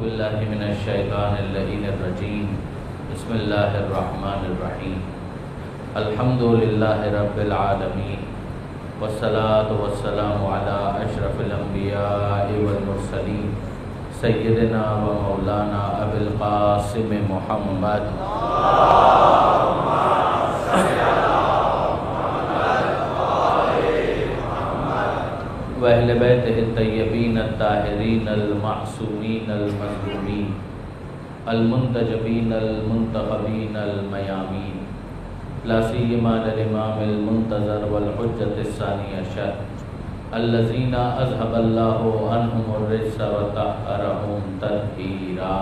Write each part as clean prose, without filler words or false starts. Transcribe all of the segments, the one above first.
باللہ من الشیطان اللعین الرجیم بسم اللہ الرحمن الرحیم الحمدللہ رب العالمین والصلاة والسلام علی اشرف الانبیاء والمرسلین سیدنا و مولانا ابی القاسم محمد وَأَهْلِ بَيْتِهِ الطَّيِّبِينَ الطَّاهِرِينَ الْمَعْصُومِينَ الْمَظْلُومِينَ الْمُنْتَجَبِينَ الْمُنْتَخَبِينَ الْمَيَامِينَ لَا سِيَّمَا لِلْإِمَامِ الْمُنْتَظَرِ وَالْحُجَّةِ الثَّانِيَ عَشَرَ الَّذِينَ أَذْهَبَ اللَّهُ عَنْهُمُ الرِّجْسَ وَطَهَّرَهُمْ تَطْهِيرًا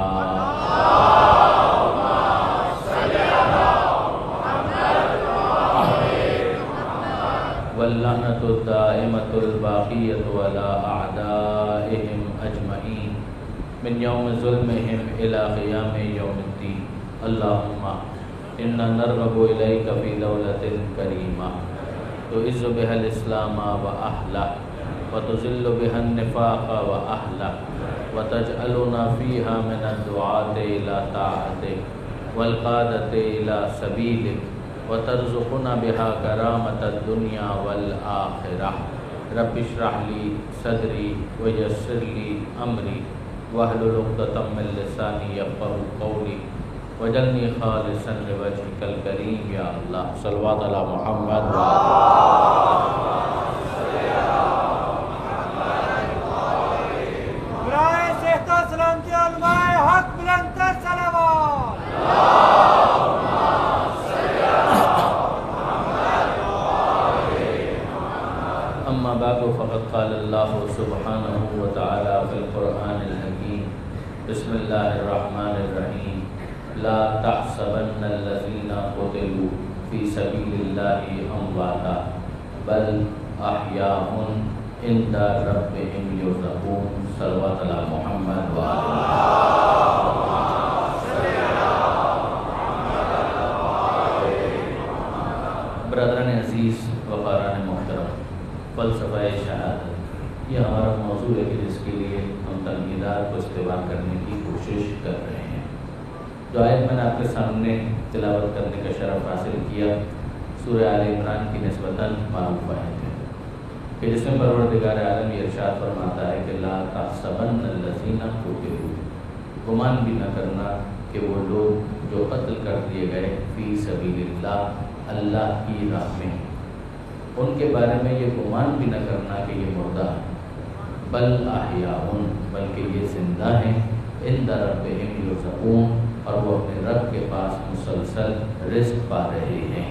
واللعنة الدائمة الباقية على أعدائهم أجمعين من يوم ظلمهم إلى قيام يوم الدين اللهم إنا نرغب إليك في دولة كريمة تعز بها الإسلام وأهله وتذل بها النفاق وأهله وتجعلنا فيها من الدعاة إلى طاعتك والقادة إلى سبيلك وترزقنا بها كرامة الدنيا والآخرة رب اشرح لي صدري ويسر لي أمري واحلل عقدة من لساني يفقهوا قولي واجعلني خالصا لوجهك الكريم يا الله صلوات على محمد برائے صحت و سلامتی علماء حق بلندتر صلوات أما بعد فقد قال الله سبحانه وتعالى في القرآن الحكيم بسم الله الرحمن الرحيم لا تحسبن الذين قتلوا في سبيل الله أمواتا بل أحياء عند ربهم يرزقون صلوات على محمد وآله برادران عزیز وقاران محترم فلسفہ شہادت یہ ہمارا موضوع ہے کہ جس کے لیے ہم تنقیدات کو استعمال کرنے کی کوشش کر رہے ہیں. جو آیت میں نے آپ کے سامنے تلاوت کرنے کا شرف حاصل کیا سورہ آل عمران کی نسبتاً معروف آیت ہے کہ جس میں پروردگار عالم یہ ارشاد فرماتا ہے کہ لا تحسبن الذین قتلوا گمان بھی نہ کرنا کہ وہ لوگ جو قتل کر دیے گئے فی سبیل اللہ اللہ کی راہ میں ان کے بارے میں یہ گمان بھی نہ کرنا کہ یہ مردہ ہے بل احیاء بلکہ یہ زندہ ہیں عند ربہم یرزقون اور وہ اپنے رب کے پاس مسلسل رزق پا رہے ہیں.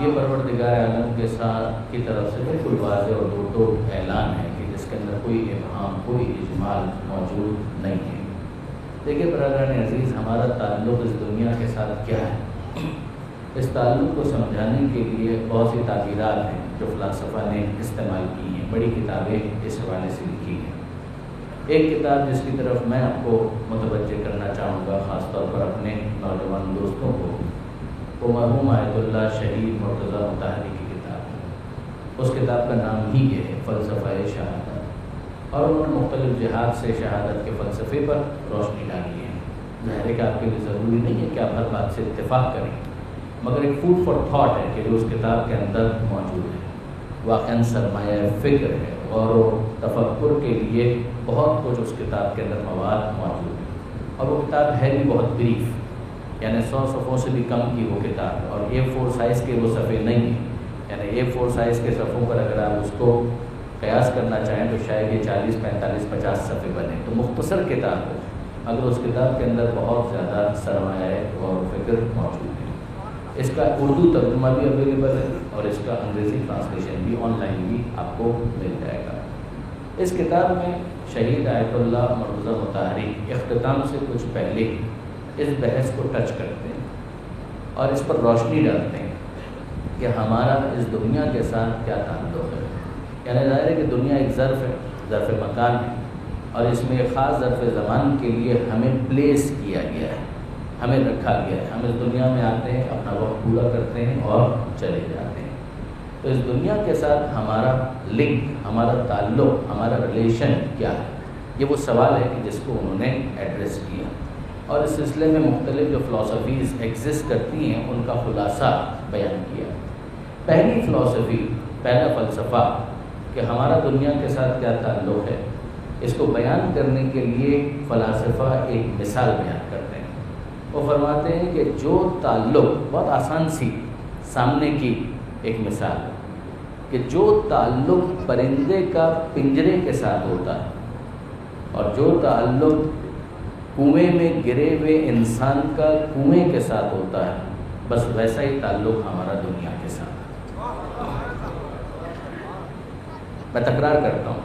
یہ پروردگار عالم کے ساتھ کی طرف سے بالکل واضح اور دو ٹوک اعلان ہے کہ جس کے اندر کوئی ابہام کوئی اجمال موجود نہیں ہے. دیکھیے برادران عزیز ہمارا تعلق اس دنیا کے ساتھ کیا ہے. اس تعلق کو سمجھانے کے لیے بہت سی تعبیرات ہیں جو فلاسفہ نے استعمال کی ہیں. بڑی کتابیں اس حوالے سے لکھی ہیں. ایک کتاب جس کی طرف میں آپ کو متوجہ کرنا چاہوں گا خاص طور پر اپنے نوجوان دوستوں کو وہ مرحوم آیت اللہ شہید مرتضیٰ مطہری کی کتاب ہے. اس کتاب کا نام ہی یہ ہے فلسفہ شہادت اور انہوں نے مختلف جہات سے شہادت کے فلسفے پر روشنی ڈالی ہے. ظاہر ہے کہ آپ کے لیے ضروری نہیں ہے کہ آپ ہر بات سے اتفاق کریں مگر ایک فوڈ فار تھاٹ ہے کہ جو اس کتاب کے اندر موجود ہے. واقعاً سرمایہ فکر ہے غور و تفکر کے لیے بہت کچھ اس کتاب کے اندر مواد موجود ہے. اور وہ کتاب ہے بھی بہت بریف یعنی 100 صفحوں سے بھی کم کی وہ کتاب ہے اور A4 سائز کے وہ صفحے نہیں ہیں. یعنی A4 سائز کے صفحوں پر اگر آپ اس کو قیاس کرنا چاہیں تو شاید یہ 40 45 50 صفحے بنے. تو مختصر کتاب ہے اگر اس کتاب کے اندر بہت زیادہ سرمایہ غور و فکر موجود ہے. اس کا اردو ترجمہ بھی اویلیبل ہے اور اس کا انگریزی ٹرانسلیشن بھی آن لائن بھی آپ کو مل جائے گا. اس کتاب میں شہید آیت اللہ مرتضیٰ مطہری اختتام سے کچھ پہلے اس بحث کو ٹچ کرتے ہیں اور اس پر روشنی ڈالتے ہیں کہ ہمارا اس دنیا کے ساتھ کیا تعلق ہے. یعنی ظاہر ہے کہ دنیا ایک ظرف ہے, ظرف مکان ہے اور اس میں ایک خاص ظرف زمان کے لیے ہمیں پلیس کیا گیا ہے, ہمیں رکھا گیا ہے. ہم اس دنیا میں آتے ہیں, اپنا وقت پورا کرتے ہیں اور چلے جاتے ہیں. تو اس دنیا کے ساتھ ہمارا لنک, ہمارا تعلق, ہمارا ریلیشن کیا ہے. یہ وہ سوال ہے کہ جس کو انہوں نے ایڈریس کیا، اور اس سلسلے میں مختلف جو فلاسفیز ایگزسٹ کرتی ہیں ان کا خلاصہ بیان کیا۔ پہلی فلاسفی، پہلا فلسفہ کہ ہمارا دنیا کے ساتھ کیا تعلق ہے، اس کو بیان کرنے کے لیے فلاسفہ ایک مثال بیان کرتے ہیں۔ وہ فرماتے ہیں کہ جو تعلق، بہت آسان سی سامنے کی ایک مثال، کہ جو تعلق پرندے کا پنجرے کے ساتھ ہوتا ہے اور جو تعلق کنویں میں گرے ہوئے انسان کا کنویں کے ساتھ ہوتا ہے، بس ویسا ہی تعلق ہمارا دنیا کے ساتھ ہے۔ میں تکرار کرتا ہوں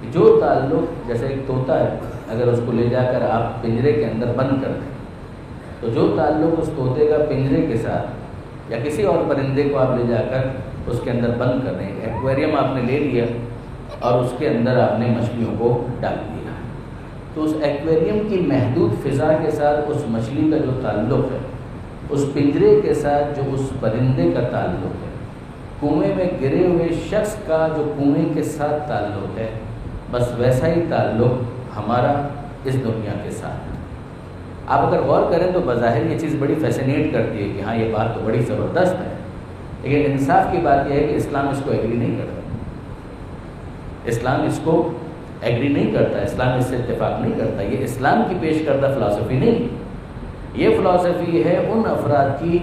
کہ جو تعلق، جیسے ایک طوطا ہے، اگر اس کو لے جا کر آپ پنجرے کے اندر بند کر دیں تو جو تعلق اس طوطے کا پنجرے کے ساتھ یا کسی اور پرندے کو آپ لے جا کر اس کے اندر بند کر دیں، ایکویریم آپ نے لے لیا اور اس کے اندر آپ نے مچھلیوں کو ڈال دیا، تو اس ایکویریم کی محدود فضا کے ساتھ اس مچھلی کا جو تعلق ہے، اس پنجرے کے ساتھ جو اس پرندے کا تعلق ہے، کنویں میں گرے ہوئے شخص کا جو کنویں کے ساتھ تعلق ہے، بس ویسا ہی تعلق ہمارا اس دنیا کے ساتھ ہے۔ آپ اگر غور کریں تو بظاہر یہ چیز بڑی فیسینیٹ کرتی ہے کہ ہاں یہ بات تو بڑی زبردست ہے، لیکن انصاف کی بات یہ ہے کہ اسلام اس کو ایگری نہیں کرتا۔ اسلام اس کو ایگری نہیں کرتا، اسلام اس سے اتفاق نہیں کرتا۔ یہ اسلام کی پیش کردہ فلاسفی نہیں، یہ فلاسفی ہے ان افراد کی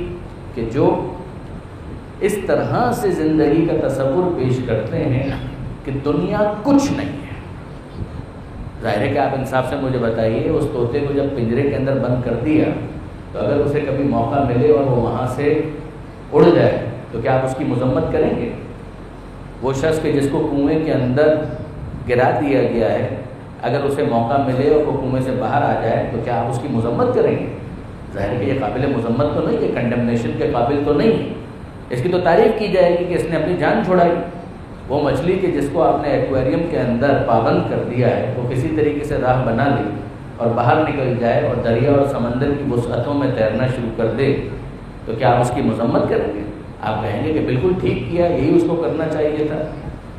کہ جو اس طرح سے زندگی کا تصور پیش کرتے ہیں کہ دنیا کچھ نہیں ہے۔ ظاہر ہے کہ آپ انصاف سے مجھے بتائیے، اس طوطے کو جب پنجرے کے اندر بند کر دیا تو اگر اسے کبھی موقع ملے اور وہ وہاں سے اڑ جائے تو کیا آپ اس کی مذمت کریں گے؟ وہ شخص کہ جس کو کنویں کے اندر گرا دیا گیا ہے، اگر اسے موقع ملے اور وہ کنویں سے باہر آ جائے تو کیا آپ اس کی مذمت کریں گے؟ ظاہر ہے کہ یہ قابل مذمت تو نہیں ہے، کنڈمنیشن کے قابل تو نہیں ہے۔ اس کی تو تعریف کی جائے گی کہ اس نے اپنی جان چھڑائی۔ وہ مچھلی کہ جس کو آپ نے ایکویریم کے اندر پابند کر دیا ہے، وہ کسی طریقے سے راہ بنا لی اور باہر نکل جائے اور دریا اور سمندر کی وسعتوں میں تیرنا شروع کر دے تو کیا آپ اس کی مذمت کریں گے؟ آپ کہیں گے کہ بالکل ٹھیک کیا، یہی اس کو کرنا چاہیے تھا۔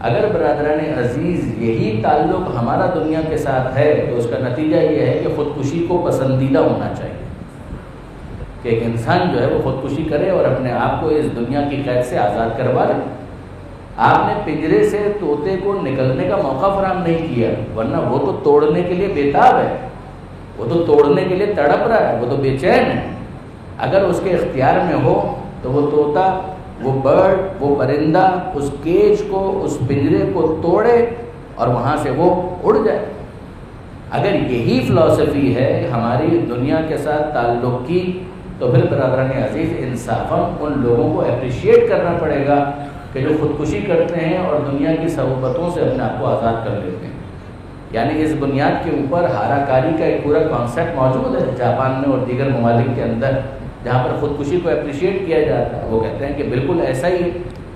اگر برادران عزیز یہی تعلق ہمارا دنیا کے ساتھ ہے تو اس کا نتیجہ یہ ہے کہ خودکشی کو پسندیدہ ہونا چاہیے، کہ ایک انسان جو ہے وہ خودکشی کرے اور اپنے آپ کو اس دنیا کی قید سے آزاد کروا لے۔ آپ نے پنجرے سے طوطے کو نکلنے کا موقع فراہم نہیں کیا، ورنہ وہ تو توڑنے کے لیے بےتاب ہے، وہ تو توڑنے کے لیے تڑپ رہا ہے، وہ تو بے چین ہے۔ اگر اس کے اختیار میں ہو تو وہ طوطا، وہ برڈ، وہ پرندہ اس کیج کو، اس پنجرے کو توڑے اور وہاں سے وہ اڑ جائے۔ اگر یہی فلسفی ہے ہماری دنیا کے ساتھ تعلق کی تو پھر برادران عزیز انصافاً ان لوگوں کو اپریشیٹ کرنا پڑے گا کہ جو خودکشی کرتے ہیں اور دنیا کی صعوبتوں سے اپنے آپ کو آزاد کر لیتے ہیں۔ یعنی اس بنیاد کے اوپر ہارا کاری کا ایک پورا کانسیپٹ موجود ہے جاپان میں اور دیگر ممالک کے اندر، جہاں پر خودکشی کو اپریشیٹ کیا جاتا ہے۔ وہ کہتے ہیں کہ بالکل ایسا ہی ہے،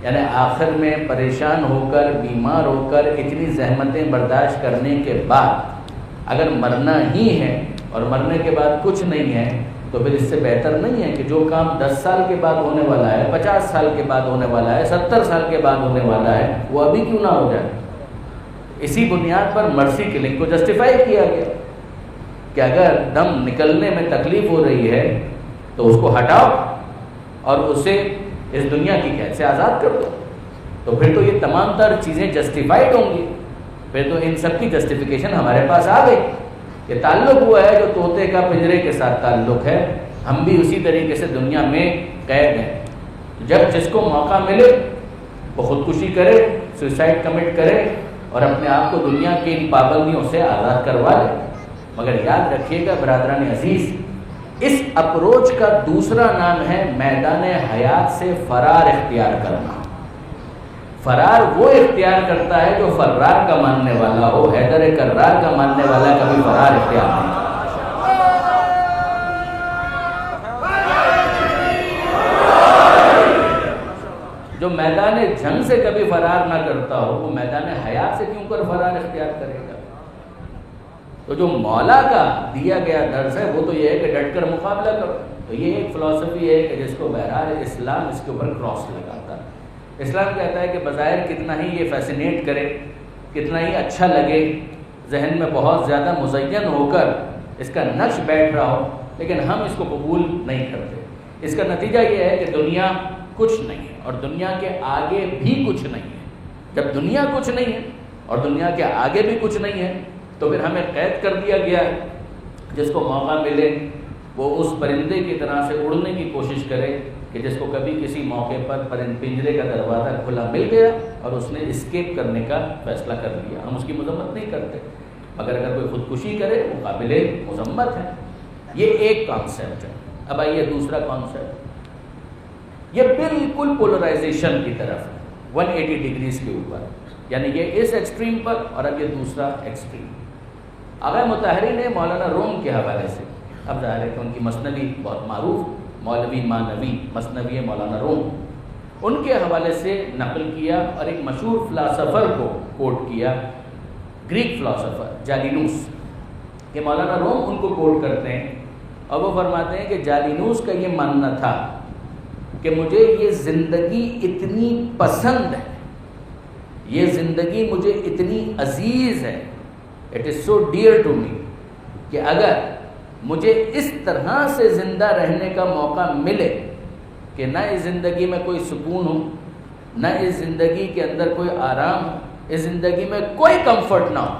یعنی آخر میں پریشان ہو کر، بیمار ہو کر، اتنی زحمتیں برداشت کرنے کے بعد اگر مرنا ہی ہے اور مرنے کے بعد کچھ نہیں ہے تو پھر اس سے بہتر نہیں ہے کہ جو کام 10 سال کے بعد ہونے والا ہے، 50 سال کے بعد ہونے والا ہے، 70 سال کے بعد ہونے والا ہے، وہ ابھی کیوں نہ ہو جائے۔ اسی بنیاد پر مرسی کلنگ کو جسٹیفائی کیا گیا کہ اگر دم نکلنے میں تکلیف ہو رہی ہے تو اس کو ہٹاؤ اور اسے اس دنیا کی قید سے آزاد کر دو، تو پھر تو یہ تمام تر چیزیں جسٹیفائڈ ہوں گی۔ پھر تو ان سب کی جسٹیفیکیشن ہمارے پاس آ گئی کہ تعلق ہوا ہے جو طوطے کا پنجرے کے ساتھ تعلق ہے، ہم بھی اسی طریقے سے دنیا میں قید ہیں۔ جب جس کو موقع ملے وہ خودکشی کرے، سوئسائڈ کمٹ کرے اور اپنے آپ کو دنیا کی ان پابندیوں سے آزاد کروا لے۔ مگر یاد رکھیے گا برادران عزیز، اس اپروچ کا دوسرا نام ہے میدان حیات سے فرار اختیار کرنا۔ فرار وہ اختیار کرتا ہے جو فرار کا ماننے والا ہو، حیدر کرار کا ماننے والا کبھی فرار اختیار نہیں کرتا۔ جو میدان جنگ سے کبھی فرار نہ کرتا ہو وہ میدان حیات سے کیوں کر فرار اختیار کرے گا؟ تو جو مولا کا دیا گیا درس ہے وہ تو یہ ہے کہ ڈٹ کر مقابلہ کرو۔ تو یہ ایک فلسفی ہے کہ جس کو بہرحال اسلام اس کے اوپر کراس لگاتا ہے۔ اسلام کہتا ہے کہ بظاہر کتنا ہی یہ فیسینیٹ کرے، کتنا ہی اچھا لگے، ذہن میں بہت زیادہ مزین ہو کر اس کا نقش بیٹھ رہا ہو، لیکن ہم اس کو قبول نہیں کرتے۔ اس کا نتیجہ یہ ہے کہ دنیا کچھ نہیں ہے اور دنیا کے آگے بھی کچھ نہیں ہے۔ جب دنیا کچھ نہیں ہے اور دنیا کے آگے بھی کچھ نہیں ہے تو پھر ہمیں قید کر دیا گیا ہے۔ جس کو موقع ملے وہ اس پرندے کی طرح سے اڑنے کی کوشش کرے کہ جس کو کبھی کسی موقع پر پنجرے کا دروازہ کھلا مل گیا اور اس نے اسکیپ کرنے کا فیصلہ کر لیا۔ ہم اس کی مذمت نہیں کرتے، مگر اگر کوئی خودکشی کرے وہ قابل مذمت ہے۔ یہ ایک کانسیپٹ ہے۔ اب آئیے دوسرا کانسیپٹ، یہ بالکل پولرائزیشن کی طرف ہے، 180 ڈگریز کے اوپر، یعنی یہ اس ایکسٹریم پر اور اب یہ دوسرا ایکسٹریم۔ آغا مطہری نے مولانا روم کے حوالے سے، اب ظاہر ہے کہ ان کی مثنوی بہت معروف، مولوی مانوی مثنوی مولانا روم، ان کے حوالے سے نقل کیا اور ایک مشہور فلاسفر کو کوٹ کیا، گریک فلاسفر جالینوس، کہ مولانا روم ان کو کوٹ کرتے ہیں اور وہ فرماتے ہیں کہ جالینوس کا یہ ماننا تھا کہ مجھے یہ زندگی اتنی پسند ہے، یہ زندگی مجھے اتنی عزیز ہے، it is so dear to me, کہ اگر مجھے اس طرح سے زندہ رہنے کا موقع ملے کہ نہ اس زندگی میں کوئی سکون ہو، نہ اس زندگی کے اندر کوئی آرام ہو، اس زندگی میں کوئی کمفرٹ نہ ہو،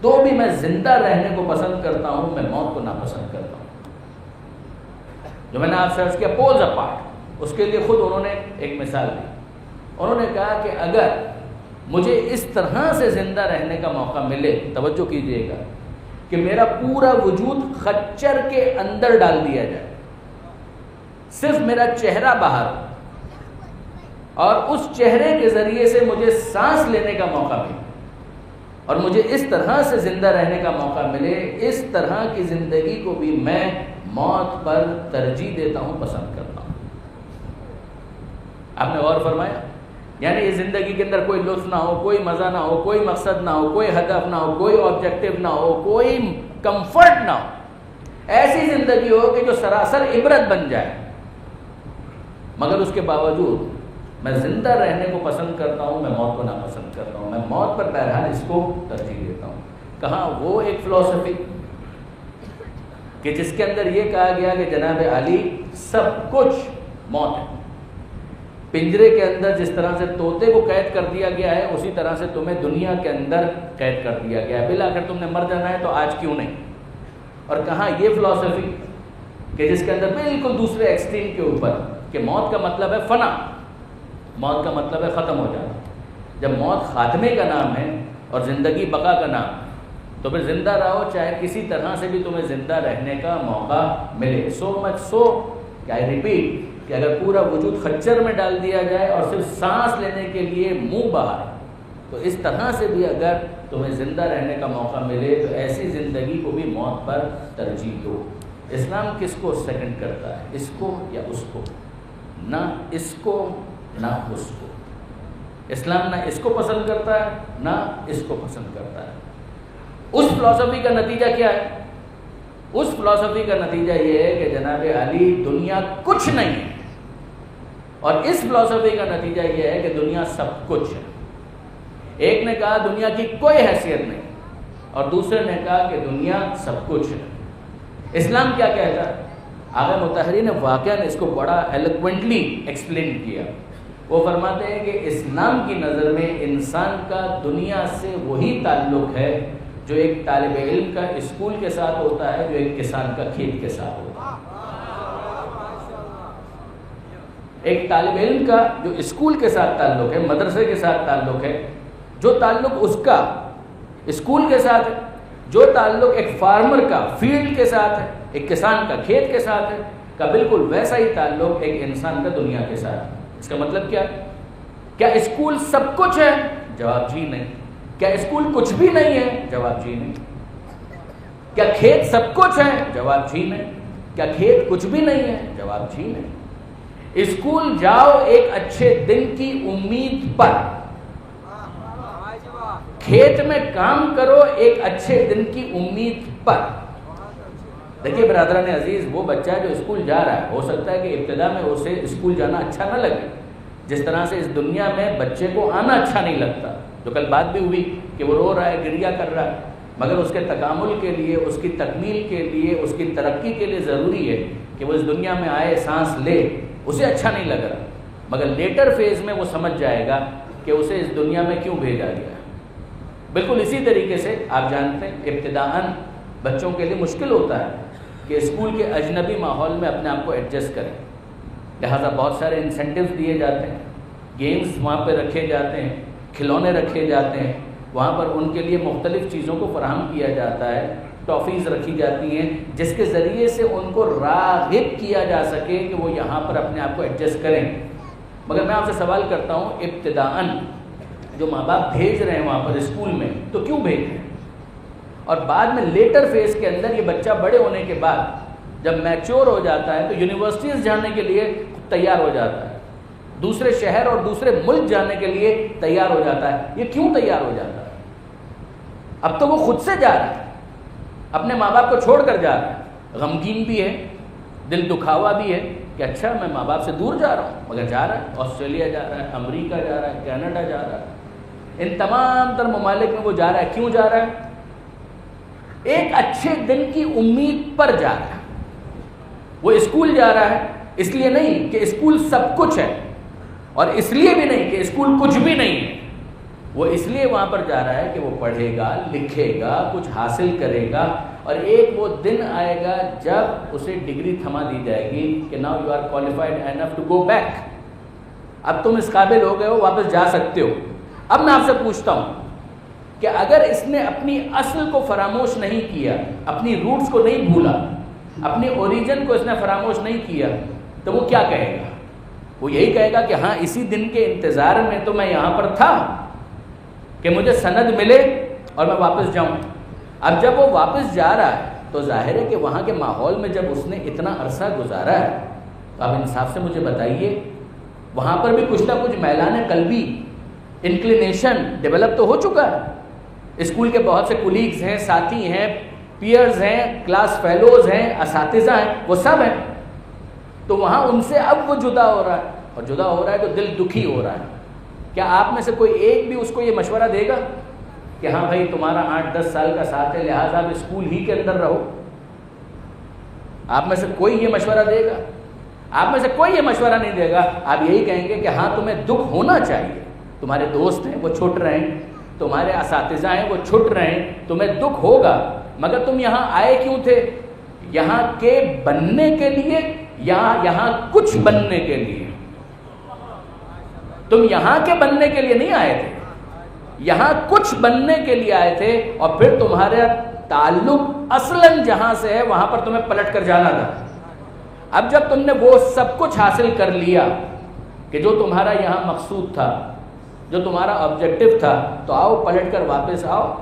تو بھی میں زندہ رہنے کو پسند کرتا ہوں، میں موت کو ناپسند کرتا ہوں۔ جو میں نے آپ سے عرض کیا پولز اپارٹ، اس کے لیے خود انہوں نے ایک مثال دی۔ انہوں نے کہا کہ اگر مجھے اس طرح سے زندہ رہنے کا موقع ملے، توجہ کیجئے گا، کہ میرا پورا وجود خچر کے اندر ڈال دیا جائے، صرف میرا چہرہ باہر اور اس چہرے کے ذریعے سے مجھے سانس لینے کا موقع ملے اور مجھے اس طرح سے زندہ رہنے کا موقع ملے، اس طرح کی زندگی کو بھی میں موت پر ترجیح دیتا ہوں، پسند کرتا ہوں۔ آپ نے غور فرمایا؟ یعنی اس زندگی کے اندر کوئی لطف نہ ہو، کوئی مزہ نہ ہو، کوئی مقصد نہ ہو، کوئی ہدف نہ ہو، کوئی آبجیکٹو نہ ہو، کوئی کمفرٹ نہ ہو، ایسی زندگی ہو کہ جو سراسر عبرت بن جائے، مگر اس کے باوجود میں زندہ رہنے کو پسند کرتا ہوں، میں موت کو ناپسند کرتا ہوں، میں موت پر بہرحال اس کو ترجیح دیتا ہوں۔ کہاں وہ ایک فلسفی کہ جس کے اندر یہ کہا گیا کہ جناب علی سب کچھ موت ہے، پنجرے کے اندر جس طرح سے طوطے کو قید کر دیا گیا ہے اسی طرح سے تمہیں دنیا کے اندر قید کر دیا گیا ہے، بالآخر تم نے مر جانا ہے تو آج کیوں نہیں۔ اور کہاں یہ فلسفی کہ جس کے اندر بالکل دوسرے ایکسٹریم کے اوپر کہ موت کا مطلب ہے فنا، موت کا مطلب ہے ختم ہو جانا۔ جب موت خاتمے کا نام ہے اور زندگی بقا کا نام ہے تو پھر زندہ رہو، چاہے کسی طرح سے بھی تمہیں زندہ رہنے کا موقع ملے۔ سو مچ سو کہ آئی ریپیٹ کہ اگر پورا وجود خچر میں ڈال دیا جائے اور صرف سانس لینے کے لیے منہ باہر، تو اس طرح سے بھی اگر تمہیں زندہ رہنے کا موقع ملے تو ایسی زندگی کو بھی موت پر ترجیح دو۔ اسلام کس کو سیکنڈ کرتا ہے، اس کو یا اس کو؟ نہ اس کو نہ اس کو۔ اسلام نہ اس کو پسند کرتا ہے نہ اس کو پسند کرتا ہے۔ اس فلسفی کا نتیجہ کیا ہے؟ اس فلسفی کا نتیجہ یہ ہے کہ جناب علی دنیا کچھ نہیں ہے، اور اس فلسفی کا نتیجہ یہ ہے کہ دنیا سب کچھ ہے۔ ایک نے کہا دنیا کی کوئی حیثیت نہیں اور دوسرے نے کہا کہ دنیا سب کچھ ہے۔ اسلام کیا کہتا ہے؟ آغا مطہری نے واقعاً اس کو بڑا ایلوکوینٹلی ایکسپلین کیا۔ وہ فرماتے ہیں کہ اسلام کی نظر میں انسان کا دنیا سے وہی تعلق ہے جو ایک طالب علم کا اسکول کے ساتھ ہوتا ہے، جو ایک کسان کا کھیت کے ساتھ ہوتا ہے۔ ایک طالب علم کا جو اسکول کے ساتھ تعلق ہے، مدرسے کے ساتھ تعلق ہے، جو تعلق اس کا اسکول کے ساتھ ہے، جو تعلق ایک فارمر کا فیلڈ کے ساتھ ہے، ایک کسان کا کھیت کے ساتھ ہے، کا بالکل ویسا ہی تعلق ایک انسان کا دنیا کے ساتھ ہے۔ اس کا مطلب کیا؟ کیا اسکول سب کچھ ہے؟ جواب جی نہیں۔ کیا اسکول کچھ بھی نہیں ہے؟ جواب جی نہیں۔ کیا کھیت سب کچھ ہے؟ جواب جی نہیں۔ کیا کھیت کچھ بھی نہیں ہے؟ جواب جی نہیں۔ اسکول جاؤ ایک اچھے دن کی امید پر، کھیت میں کام کرو ایک اچھے دن کی امید پر۔ دیکھیے برادران عزیز، وہ بچہ جو اسکول جا رہا ہے، ہو سکتا ہے کہ ابتدا میں اسے اسکول جانا اچھا نہ لگے، جس طرح سے اس دنیا میں بچے کو آنا اچھا نہیں لگتا، جو کل بات بھی ہوئی کہ کہ وہ رو رہا ہے، گریہ کر رہا ہے، مگر اس کے تکامل کے لیے، اس کی تکمیل کے لیے، اس کی ترقی کے لیے ضروری ہے کہ وہ اس دنیا میں آئے، سانس لے. اسے اچھا نہیں لگ رہا، مگر لیٹر فیز میں وہ سمجھ جائے گا کہ اسے اس دنیا میں کیوں بھیجا گیا. بالکل اسی طریقے سے آپ جانتے ہیں ابتداءً بچوں کے لیے مشکل ہوتا ہے کہ اسکول کے اجنبی ماحول میں اپنے آپ کو ایڈجسٹ کریں. لہٰذا بہت سارے انسینٹیوز دیے جاتے ہیں، گیمز وہاں پہ رکھے جاتے ہیں، کھلونے رکھے جاتے ہیں، وہاں پر ان کے لیے مختلف چیزوں کو فراہم کیا جاتا ہے، ٹافیز رکھی جاتی ہیں جس کے ذریعے سے ان کو راغب کیا جا سکے کہ وہ یہاں پر اپنے آپ کو ایڈجسٹ کریں. مگر میں آپ سے سوال کرتا ہوں، ابتداءً جو ماں باپ بھیج رہے ہیں وہاں پر اسکول میں تو کیوں بھیج رہے ہیں؟ اور بعد میں لیٹر فیز کے اندر یہ بچہ بڑے ہونے کے بعد جب میچور ہو جاتا ہے تو یونیورسٹیز جانے کے لیے تیار ہو جاتا ہے، دوسرے شہر اور دوسرے ملک جانے کے لیے تیار ہو جاتا ہے. یہ کیوں تیار ہو جاتا ہے؟ اب تو وہ خود سے جا رہا ہے، اپنے ماں باپ کو چھوڑ کر جا رہا ہے، غمگین بھی ہے، دل دکھاوا بھی ہے کہ اچھا میں ماں باپ سے دور جا رہا ہوں، مگر جا رہا ہے. آسٹریلیا جا رہا ہے، امریکہ جا رہا ہے، کینیڈا جا رہا ہے، ان تمام تر ممالک میں وہ جا رہا ہے. کیوں جا رہا ہے؟ ایک اچھے دن کی امید پر جا رہا ہے. وہ اسکول جا رہا ہے اس لیے نہیں کہ اسکول سب کچھ ہے، اور اس لیے بھی نہیں کہ اسکول کچھ بھی نہیں ہے. وہ اس لیے وہاں پر جا رہا ہے کہ وہ پڑھے گا، لکھے گا، کچھ حاصل کرے گا، اور ایک وہ دن آئے گا جب اسے ڈگری تھما دی جائے گی کہ now you are qualified enough to go back. اب تم اس قابل ہو گئے ہو، واپس جا سکتے ہو. اب میں آپ سے پوچھتا ہوں کہ اگر اس نے اپنی اصل کو فراموش نہیں کیا، اپنی روٹس کو نہیں بھولا، اپنی اوریجن کو اس نے فراموش نہیں کیا، تو وہ کیا کہے گا؟ وہ یہی کہے گا کہ ہاں اسی دن کے انتظار میں تو میں یہاں پر تھا کہ مجھے سند ملے اور میں واپس جاؤں. اب جب وہ واپس جا رہا ہے تو ظاہر ہے کہ وہاں کے ماحول میں جب اس نے اتنا عرصہ گزارا ہے تو آپ انصاف سے مجھے بتائیے وہاں پر بھی کچھ نہ کچھ میلان قلبی انکلینیشن ڈیولپ تو ہو چکا ہے. اسکول کے بہت سے کولیگز ہیں، ساتھی ہیں، پیئرز ہیں، کلاس فیلوز ہیں، اساتذہ ہیں، وہ سب ہیں. تو وہاں ان سے اب وہ جدا ہو رہا ہے، اور جدا ہو رہا ہے تو دل دکھی ہو رہا ہے. کیا آپ میں سے کوئی ایک بھی اس کو یہ مشورہ دے گا کہ ہاں بھائی تمہارا 8-10 سال کا ساتھ ہے، لہٰذا آپ اسکول ہی کے اندر رہو؟ آپ میں سے کوئی یہ مشورہ دے گا؟ آپ میں سے کوئی یہ مشورہ نہیں دے گا. آپ یہی کہیں گے کہ ہاں تمہیں دکھ ہونا چاہیے، تمہارے دوست ہیں وہ چھوٹ رہے ہیں، تمہارے اساتذہ ہیں وہ چھوٹ رہے ہیں، تمہیں دکھ ہوگا، مگر تم یہاں آئے کیوں تھے؟ یہاں کے بننے کے لیے یا یہاں کچھ بننے کے لیے؟ تم یہاں کے بننے کے لیے نہیں آئے تھے، یہاں کچھ بننے کے لیے آئے تھے، اور پھر تمہارا تعلق اصلاً جہاں سے ہے وہاں پر تمہیں پلٹ کر جانا تھا. اب جب تم نے وہ سب کچھ حاصل کر لیا کہ جو تمہارا یہاں مقصود تھا، جو تمہارا آبجیکٹو تھا، تو آؤ پلٹ کر واپس آؤ.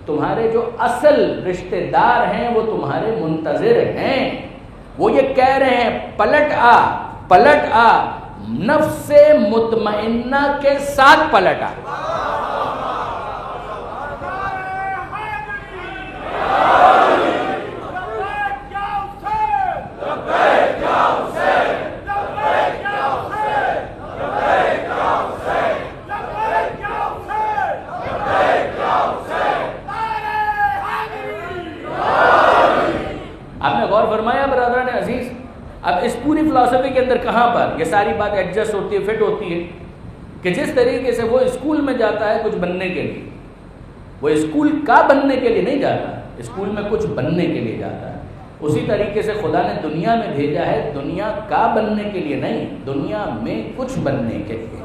تمہارے جو اصل رشتہ دار ہیں وہ تمہارے منتظر ہیں، وہ یہ کہہ رہے ہیں پلٹ آ، پلٹ آ، نفس مطمئنہ کے ساتھ پلٹ آ. آپ نے غور فرمایا برادران عزیز؟ اب اس پوری فلسفی کے اندر کہاں پر یہ ساری بات ایڈجسٹ ہوتی ہے، فٹ ہوتی ہے کہ جس طریقے سے وہ اسکول میں جاتا ہے کچھ بننے کے لیے، وہ اسکول کا بننے کے لیے نہیں جاتا، اسکول میں کچھ بننے کے لیے جاتا ہے. اسی طریقے سے خدا نے دنیا میں بھیجا ہے دنیا کا بننے کے لیے نہیں، دنیا میں کچھ بننے کے لیے.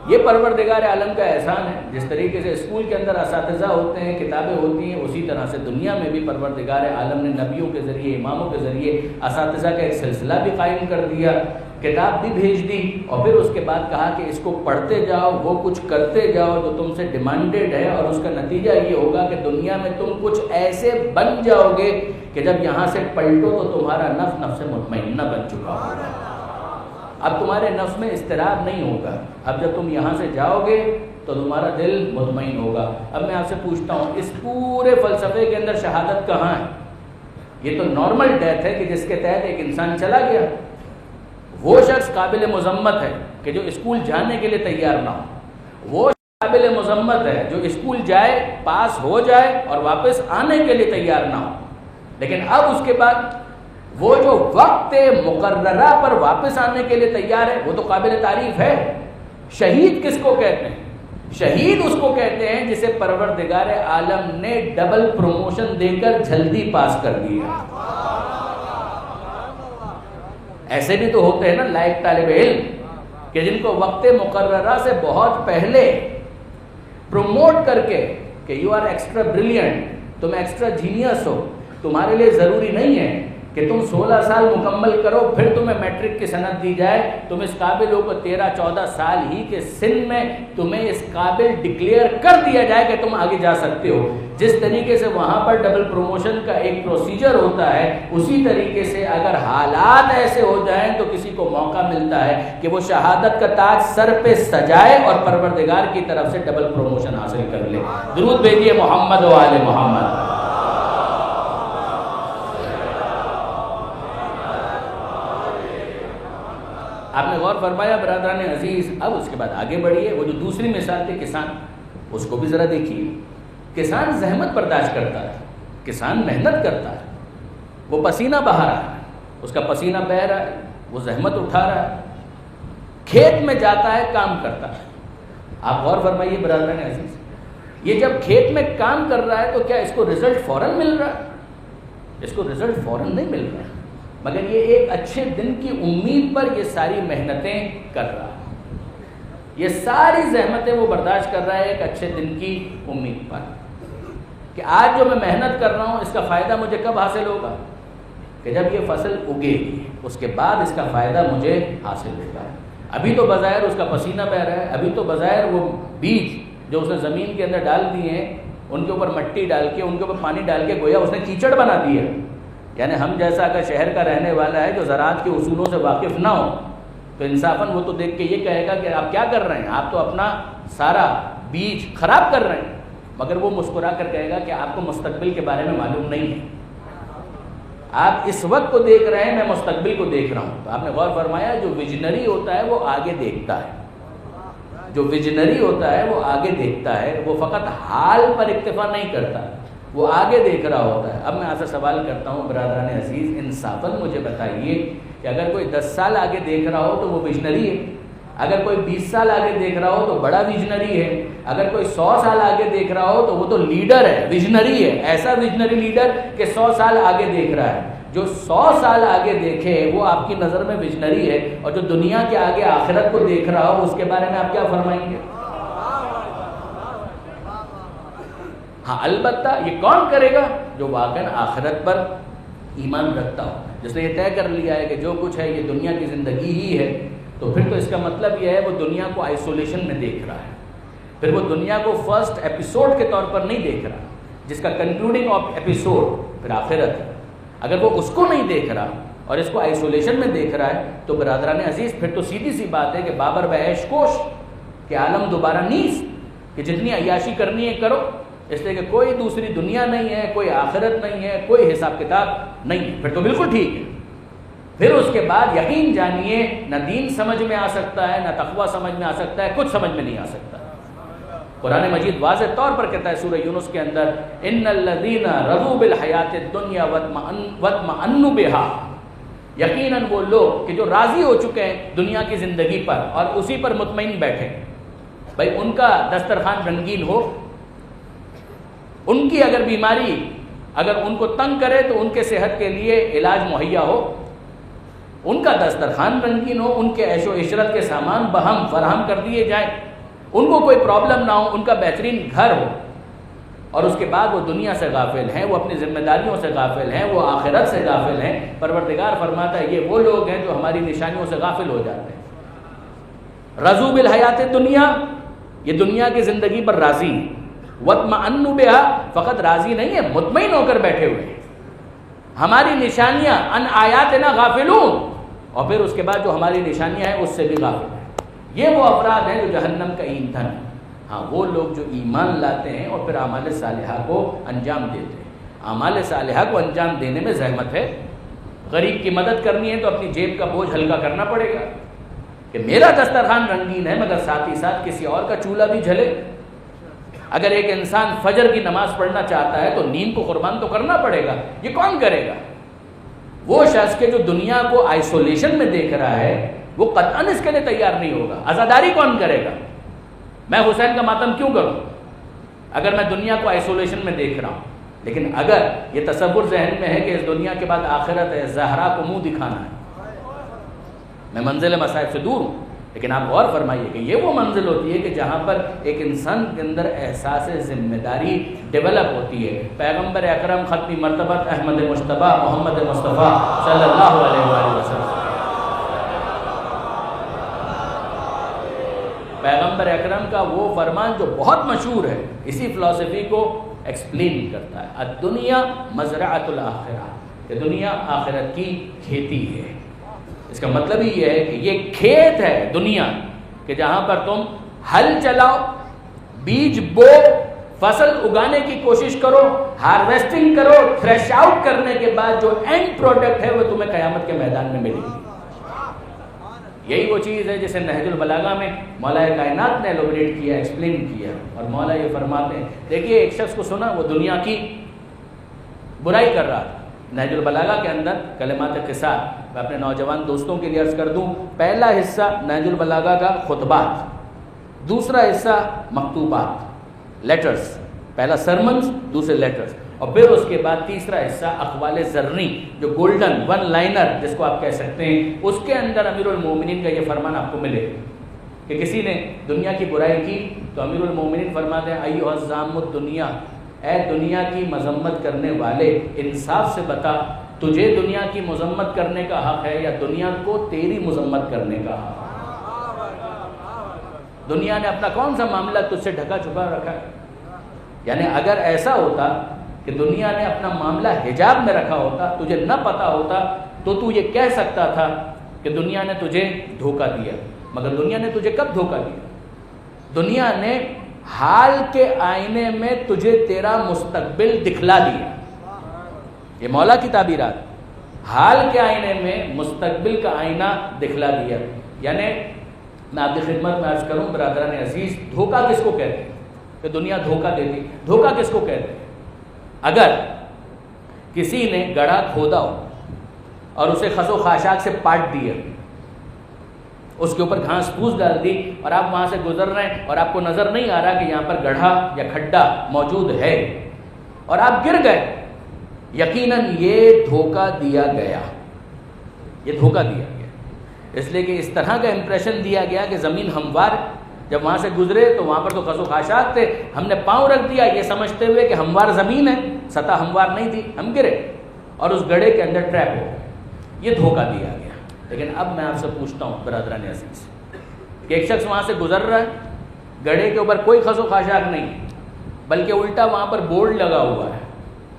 یہ پروردگار عالم کا احسان ہے. جس طریقے سے اسکول کے اندر اساتذہ ہوتے ہیں، کتابیں ہوتی ہیں، اسی طرح سے دنیا میں بھی پروردگار عالم نے نبیوں کے ذریعے، اماموں کے ذریعے اساتذہ کا ایک سلسلہ بھی قائم کر دیا، کتاب بھی بھیج دی، اور پھر اس کے بعد کہا کہ اس کو پڑھتے جاؤ، وہ کچھ کرتے جاؤ جو تم سے ڈیمانڈڈ ہے، اور اس کا نتیجہ یہ ہوگا کہ دنیا میں تم کچھ ایسے بن جاؤ گے کہ جب یہاں سے پلٹو تو تمہارا نفس مطمئنہ بن چکا ہوگا. اب تمہارے نفس میں اضطراب نہیں ہوگا. اب جب تم یہاں سے جاؤ گے تو تمہارا دل مطمئن ہوگا. اب میں آپ سے پوچھتا ہوں اس پورے فلسفے کے اندر شہادت کہاں ہے؟ یہ تو نارمل ڈیتھ ہے کہ جس کے تحت ایک انسان چلا گیا. وہ شخص قابل مذمت ہے کہ جو اسکول جانے کے لیے تیار نہ ہو. وہ قابل مذمت ہے جو اسکول جائے، پاس ہو جائے اور واپس آنے کے لیے تیار نہ ہو، لیکن اب اس کے بعد وہ جو وقت مقررہ پر واپس آنے کے لیے تیار ہے وہ تو قابل تعریف ہے۔ شہید کس کو کہتے ہیں؟ شہید اس کو کہتے ہیں جسے پروردگار عالم نے ڈبل پروموشن دے کر جلدی پاس کر دیا۔ ایسے بھی تو ہوتے ہیں نا لائق طالب علم کہ جن کو وقت مقررہ سے بہت پہلے پروموٹ کر کے کہ یو آر ایکسٹرا بریلینٹ، تم ایکسٹرا جینیس ہو، تمہارے لیے ضروری نہیں ہے کہ تم 16 سال مکمل کرو پھر تمہیں میٹرک کی سند دی جائے، تم اس قابل ہو کو 13-14 سال ہی کے سن میں تمہیں اس قابل ڈکلیئر کر دیا جائے کہ تم آگے جا سکتے ہو۔ جس طریقے سے وہاں پر ڈبل پروموشن کا ایک پروسیجر ہوتا ہے، اسی طریقے سے اگر حالات ایسے ہو جائیں تو کسی کو موقع ملتا ہے کہ وہ شہادت کا تاج سر پہ سجائے اور پروردگار کی طرف سے ڈبل پروموشن حاصل کر لے۔ درود بھیجیے محمد و آل محمد۔ آپ نے غور فرمایا برادران عزیز؟ اب اس کے بعد آگے بڑھیے، وہ جو دوسری مثال تھی کسان، اس کو بھی ذرا دیکھیے۔ کسان زحمت برداشت کرتا ہے، کسان محنت کرتا ہے، وہ پسینہ بہا رہا ہے، اس کا پسینہ بہہ رہا ہے، وہ زحمت اٹھا رہا ہے، کھیت میں جاتا ہے، کام کرتا ہے۔ آپ غور فرمائیے برادران عزیز، یہ جب کھیت میں کام کر رہا ہے تو کیا اس کو رزلٹ فوراً مل رہا ہے؟ اس کو رزلٹ فوراً نہیں مل رہا ہے، مگر یہ ایک اچھے دن کی امید پر یہ ساری محنتیں کر رہا ہے، یہ ساری زحمتیں وہ برداشت کر رہا ہے ایک اچھے دن کی امید پر کہ آج جو میں محنت کر رہا ہوں اس کا فائدہ مجھے کب حاصل ہوگا؟ کہ جب یہ فصل اگے گی، اس کے بعد اس کا فائدہ مجھے حاصل ہوگا۔ ابھی تو بظاہر اس کا پسینہ بہہ رہا ہے، ابھی تو بظاہر وہ بیج جو اس نے زمین کے اندر ڈال دیے ہیں، ان کے اوپر مٹی ڈال کے، ان کے اوپر پانی ڈال کے گویا اس نے کیچڑ بنا دیا۔ یعنی ہم جیسا اگر شہر کا رہنے والا ہے جو زراعت کے اصولوں سے واقف نہ ہو تو انصافاً وہ تو دیکھ کے یہ کہے گا کہ آپ کیا کر رہے ہیں، آپ تو اپنا سارا بیج خراب کر رہے ہیں، مگر وہ مسکرا کر کہے گا کہ آپ کو مستقبل کے بارے میں معلوم نہیں ہے، آپ اس وقت کو دیکھ رہے ہیں، میں مستقبل کو دیکھ رہا ہوں۔ تو آپ نے غور فرمایا جو ویژنری ہوتا ہے وہ آگے دیکھتا ہے، جو ویژنری ہوتا ہے وہ آگے دیکھتا ہے، وہ فقط حال پر اکتفا نہیں کرتا، وہ آگے دیکھ رہا ہوتا ہے۔ اب میں آپ سے سوال کرتا ہوں برادران عزیز، انصافاً مجھے بتائیے کہ اگر کوئی 10 سال آگے دیکھ رہا ہو تو وہ ویژنری ہے، اگر کوئی 20 سال آگے دیکھ رہا ہو تو بڑا ویژنری ہے، اگر کوئی 100 سال آگے دیکھ رہا ہو تو وہ تو لیڈر ہے، ویژنری ہے، ایسا ویژنری لیڈر کہ 100 سال آگے دیکھ رہا ہے۔ جو 100 سال آگے دیکھے وہ آپ کی نظر میں ویژنری ہے، اور جو دنیا کے آگے آخرت کو دیکھ رہا ہو اس کے بارے میں آپ کیا فرمائیں گے؟ ہاں البتہ یہ کون کرے گا؟ جو واقعاً آخرت پر ایمان رکھتا ہو، جس نے یہ طے کر لیا ہے کہ جو کچھ ہے یہ دنیا کی زندگی ہی ہے، تو پھر تو اس کا مطلب یہ ہے وہ دنیا کو آئسولیشن میں دیکھ رہا ہے، پھر وہ دنیا کو فرسٹ ایپیسوڈ کے طور پر نہیں دیکھ رہا، جس کا کنکلوڈنگ ایپیسوڈ پھر آخرت ہے۔ اگر وہ اس کو نہیں دیکھ رہا اور اس کو آئسولیشن میں دیکھ رہا ہے تو برادران عزیز پھر تو سیدھی سی بات ہے کہ بابر بعیش کوش کہ عالم دوبارہ نیز، کہ جتنی عیاشی کرنی ہے کرو، اس لیے کہ کوئی دوسری دنیا نہیں ہے، کوئی آخرت نہیں ہے، کوئی حساب کتاب نہیں ہے، پھر تو بالکل ٹھیک ہے۔ پھر اس کے بعد یقین جانیے نہ دین سمجھ میں آ سکتا ہے، نہ تقویٰ سمجھ میں آ سکتا ہے، کچھ سمجھ میں نہیں آ سکتا۔ قرآن مجید واضح طور پر کہتا ہے سورہ یونس کے اندر، ان الذین رضوا بالحیات الدنیا واطمأنوا بها، یقیناً وہ لوگ کہ جو راضی ہو چکے ہیں دنیا کی زندگی پر اور اسی پر مطمئن بیٹھے، بھائی ان کا دسترخوان رنگین ہو، ان کی اگر بیماری اگر ان کو تنگ کرے تو ان کے صحت کے لیے علاج مہیا ہو، ان کا دسترخوان رنگین ہو، ان کے عیش و عشرت کے سامان بہم فراہم کر دیے جائیں، ان کو کوئی پرابلم نہ ہو، ان کا بہترین گھر ہو، اور اس کے بعد وہ دنیا سے غافل ہیں، وہ اپنی ذمہ داریوں سے غافل ہیں، وہ آخرت سے غافل ہیں۔ پروردگار فرماتا ہے یہ وہ لوگ ہیں جو ہماری نشانیوں سے غافل ہو جاتے ہیں۔ رضوا بالحیات الدنیا، یہ دنیا کی زندگی پر راضی ہیں، واطمأنوا بها، فقط راضی نہیں ہے، مطمئن ہو کر بیٹھے ہوئے ہیں۔ ہماری نشانیاں ان آیاتنا غافلون، اور پھر اس کے بعد جو ہماری نشانیاں ہیں اس سے بھی غافل ہیں۔ یہ وہ افراد ہیں جو جہنم کا ایندھن ہے۔ ہاں وہ لوگ جو ایمان لاتے ہیں اور پھر اعمال صالحہ کو انجام دیتے ہیں۔ اعمال صالحہ کو انجام دینے میں زحمت ہے، غریب کی مدد کرنی ہے تو اپنی جیب کا بوجھ ہلکا کرنا پڑے گا، کہ میرا دسترخوان رنگین ہے مگر ساتھ ہی ساتھ کسی اور کا چولہا بھی جلے. اگر ایک انسان فجر کی نماز پڑھنا چاہتا ہے تو نیند کو قربان تو کرنا پڑے گا. یہ کون کرے گا؟ وہ شخص کے جو دنیا کو آئسولیشن میں دیکھ رہا ہے وہ قطعاً اس کے لیے تیار نہیں ہوگا. عزاداری کون کرے گا؟ میں حسین کا ماتم کیوں کروں اگر میں دنیا کو آئسولیشن میں دیکھ رہا ہوں؟ لیکن اگر یہ تصور ذہن میں ہے کہ اس دنیا کے بعد آخرت ہے، زہرا کو منہ دکھانا ہے، میں منزل مصائب سے دور ہوں. لیکن آپ غور فرمائیے کہ یہ وہ منزل ہوتی ہے کہ جہاں پر ایک انسان کے اندر احساس ذمہ داری ڈیولپ ہوتی ہے. پیغمبر اکرم ختمی مرتبت احمد مجتبی محمد مصطفیٰ صلی اللہ علیہ وآلہ وسلم، پیغمبر اکرم کا وہ فرمان جو بہت مشہور ہے اسی فلسفی کو ایکسپلین کرتا ہے. الدنیا مزرعۃ الآخرہ، کہ دنیا آخرت کی کھیتی ہے. اس کا مطلب ہی یہ ہے کہ یہ کھیت ہے دنیا کہ جہاں پر تم ہل چلاؤ، بیج بو، فصل اگانے کی کوشش کرو، ہارویسٹنگ کرو، تھریش آؤٹ کرنے کے بعد جو اینڈ پروڈکٹ ہے وہ تمہیں قیامت کے میدان میں ملے گی. یہی وہ چیز ہے جسے نہج البلاغہ میں مولا کائنات نے ایلوبریٹ کیا، ایکسپلین کیا. اور مولا یہ فرماتے ہیں، دیکھیے ایک شخص کو سنا وہ دنیا کی برائی کر رہا تھا. نہج البلاغہ کے اندر کلمات قصار، میں اپنے نوجوان دوستوں کے لیے عرض کر دوں، پہلا حصہ نہج البلاغہ کا خطبات، دوسرا حصہ مکتوبات، لیٹرز. پہلا سرمنز، دوسرے لیٹرز، اور پھر اس کے بعد تیسرا حصہ اقوال زرنی جو گولڈن ون لائنر جس کو آپ کہہ سکتے ہیں. اس کے اندر امیر المومنین کا یہ فرمان آپ کو ملے کہ کسی نے دنیا کی برائی کی تو امیر المومنین فرماتے ہیں ایھا الزام الدنیا، اے دنیا کی مذمت کرنے والے، انصاف سے بتا تجھے دنیا کی مذمت کرنے کا حق ہے یا دنیا کو تیری مذمت کرنے کا حق ہے؟ دنیا نے اپنا کون سا معاملہ تجھ سے ڈھکا چھپا رکھا ہے؟ یعنی اگر ایسا ہوتا کہ دنیا نے اپنا معاملہ حجاب میں رکھا ہوتا، تجھے نہ پتا ہوتا، تو یہ کہہ سکتا تھا کہ دنیا نے تجھے دھوکہ دیا. مگر دنیا نے تجھے کب دھوکہ دیا؟ دنیا نے حال کے آئینے میں تجھے تیرا مستقبل دکھلا دیا. یہ مولا کی تعبیرات، حال کے آئینے میں مستقبل کا آئینہ دکھلا دیا. یعنی میں آپ کی خدمت میں عرض کروں برادران عزیز، دھوکہ کس کو کہتے ہیں؟ کہ دنیا دھوکہ دیتی. دھوکہ کس کو کہتے ہیں؟ اگر کسی نے گڑھا کھودا ہو اور اسے خس و خاشاک سے پاٹ دیا، اس کے اوپر گھاس پھوس ڈال دی اور آپ وہاں سے گزر رہے ہیں اور آپ کو نظر نہیں آ رہا کہ یہاں پر گڑھا یا کھڈا موجود ہے اور آپ گر گئے، یقیناً یہ دھوکہ دیا گیا. یہ دھوکہ دیا گیا اس لیے کہ اس طرح کا امپریشن دیا گیا کہ زمین ہموار، جب وہاں سے گزرے تو وہاں پر تو خس و خاشاک تھے، ہم نے پاؤں رکھ دیا یہ سمجھتے ہوئے کہ ہموار زمین ہے، سطح ہموار نہیں تھی، ہم گرے اور اس گڑھے کے اندر ٹریپ ہو گئے. یہ دھوکہ دیا گیا. لیکن اب میں آپ سے پوچھتا ہوں برادران عزیز کہ ایک شخص وہاں سے گزر رہا ہے، گڑھے کے اوپر کوئی خس و خاشاک نہیں بلکہ الٹا وہاں پر بورڈ لگا ہوا ہے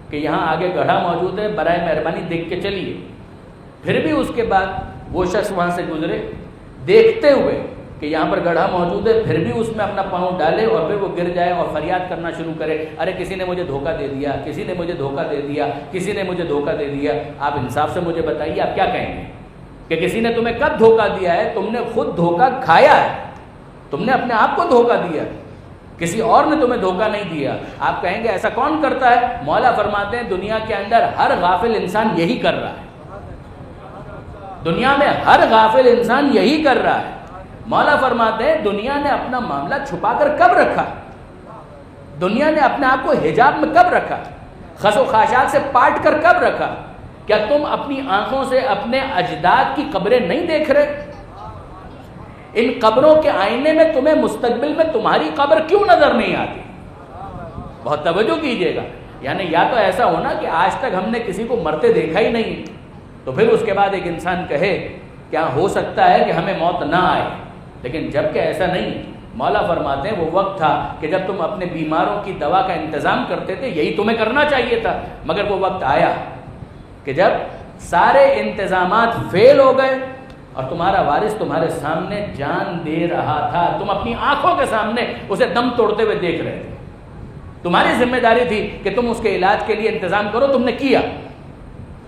کہ یہاں آگے گڑھا موجود ہے، برائے مہربانی دیکھ کے چلیے. پھر بھی اس کے بعد وہ شخص وہاں سے گزرے دیکھتے ہوئے کہ یہاں پر گڑھا موجود ہے، پھر بھی اس میں اپنا پاؤں ڈالے اور پھر وہ گر جائے اور فریاد کرنا شروع کرے، ارے کسی نے مجھے دھوکہ دے دیا، کسی نے مجھے دھوکہ دے دیا، کسی نے مجھے دھوکہ دے دیا. آپ انصاف سے مجھے بتائیے آپ کیا کہیں گے کہ کسی نے تمہیں کب دھوکہ دیا ہے؟ تم نے خود دھوکہ کھایا ہے، تم نے اپنے آپ کو دھوکہ دیا، کسی اور نے تمہیں دھوکہ نہیں دیا. آپ کہیں گے ایسا کون کرتا ہے؟ مولا فرماتے ہیں دنیا کے اندر ہر غافل انسان یہی کر رہا ہے. دنیا میں ہر غافل انسان یہی کر رہا ہے. مولا فرماتے ہیں دنیا نے اپنا معاملہ چھپا کر کب رکھا؟ دنیا نے اپنے آپ کو حجاب میں کب رکھا؟ خس و خاشاک سے پاٹ کر کب رکھا؟ کیا تم اپنی آنکھوں سے اپنے اجداد کی قبریں نہیں دیکھ رہے؟ ان قبروں کے آئینے میں تمہیں مستقبل میں تمہاری قبر کیوں نظر نہیں آتی؟ بہت توجہ کیجئے گا. یعنی یا تو ایسا ہونا کہ آج تک ہم نے کسی کو مرتے دیکھا ہی نہیں، تو پھر اس کے بعد ایک انسان کہے کیا ہو سکتا ہے کہ ہمیں موت نہ آئے. لیکن جب کہ ایسا نہیں، مولا فرماتے ہیں وہ وقت تھا کہ جب تم اپنے بیماروں کی دوا کا انتظام کرتے تھے، یہی تمہیں کرنا چاہیے تھا. مگر وہ وقت آیا کہ جب سارے انتظامات فیل ہو گئے اور تمہارا وارث تمہارے سامنے جان دے رہا تھا، تم اپنی آنکھوں کے سامنے اسے دم توڑتے ہوئے دیکھ رہے تھے. تمہاری ذمہ داری تھی کہ تم اس کے علاج کے لیے انتظام کرو، تم نے کیا.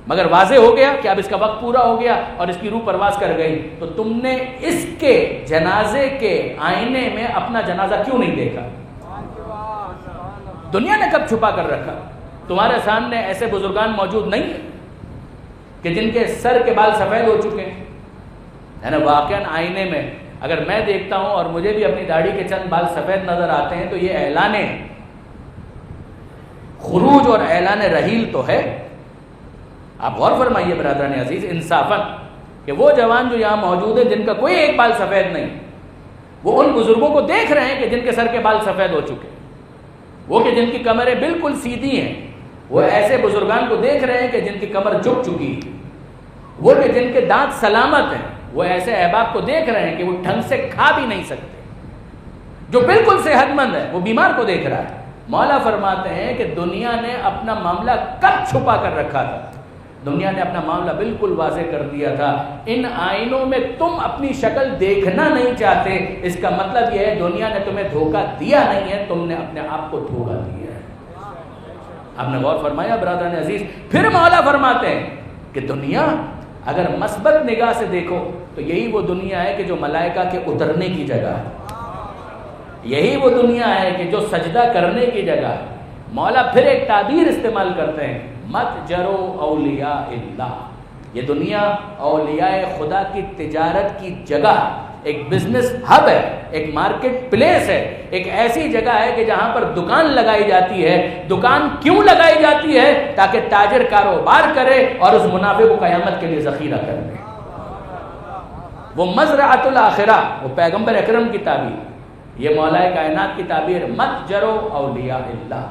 مگر واضح ہو گیا کہ اب اس کا وقت پورا ہو گیا اور اس کی روح پرواز کر گئی، تو تم نے اس کے جنازے کے آئینے میں اپنا جنازہ کیوں نہیں دیکھا؟ دنیا نے کب چھپا کر رکھا؟ تمہارے سامنے ایسے بزرگان موجود نہیں ہیں کہ جن کے سر کے بال سفید ہو چکے ہیں؟ یعنی واقعاً آئینے میں اگر میں دیکھتا ہوں اور مجھے بھی اپنی داڑھی کے چند بال سفید نظر آتے ہیں تو یہ اعلان خروج اور اعلان رحیل تو ہے۔ آپ غور فرمائیے برادران عزیز انصافاً کہ وہ جوان جو یہاں موجود ہیں جن کا کوئی ایک بال سفید نہیں، وہ ان بزرگوں کو دیکھ رہے ہیں کہ جن کے سر کے بال سفید ہو چکے، وہ کہ جن کی کمریں بالکل سیدھی ہیں، وہ ایسے بزرگان کو دیکھ رہے ہیں کہ جن کی کمر جھک چکی ہے، وہ کہ جن کے دانت سلامت ہیں، وہ ایسے احباب کو دیکھ رہے ہیں کہ وہ ڈھنگ سے کھا بھی نہیں سکتے، جو بالکل صحت مند ہے وہ بیمار کو دیکھ رہا ہے۔ مولا فرماتے ہیں کہ دنیا نے اپنا معاملہ کب چھپا کر رکھا تھا؟ دنیا نے اپنا معاملہ بالکل واضح کر دیا تھا۔ ان آئینوں میں تم اپنی شکل دیکھنا نہیں چاہتے، اس کا مطلب یہ ہے دنیا نے تمہیں دھوکہ دیا نہیں ہے، تم نے اپنے آپ کو دھوکہ دیا ہے۔ آپ نے غور فرمایا برادران عزیز؟ پھر مولا فرماتے ہیں کہ دنیا اگر مثبت نگاہ سے دیکھو تو یہی وہ دنیا ہے کہ جو ملائکہ کے اترنے کی جگہ ہے، یہی وہ دنیا ہے کہ جو سجدہ کرنے کی جگہ ہے۔ مولا پھر ایک تعبیر استعمال کرتے ہیں، مت جرو اولیاء اللہ، یہ دنیا اولیاء خدا کی تجارت کی جگہ ہے، ایک بزنس ہب ہے، ایک مارکیٹ پلیس ہے، ایک ایسی جگہ ہے کہ جہاں پر دکان لگائی جاتی ہے۔ دکان کیوں لگائی جاتی ہے؟ تاکہ تاجر کاروبار کرے اور اس منافع کو قیامت کے لیے ذخیرہ کر لے۔ وہ مزرعۃ الآخرہ، وہ پیغمبر اکرم کی تعبیر، یہ مولا کائنات کی تعبیر، مت جرو اولیاء اللہ،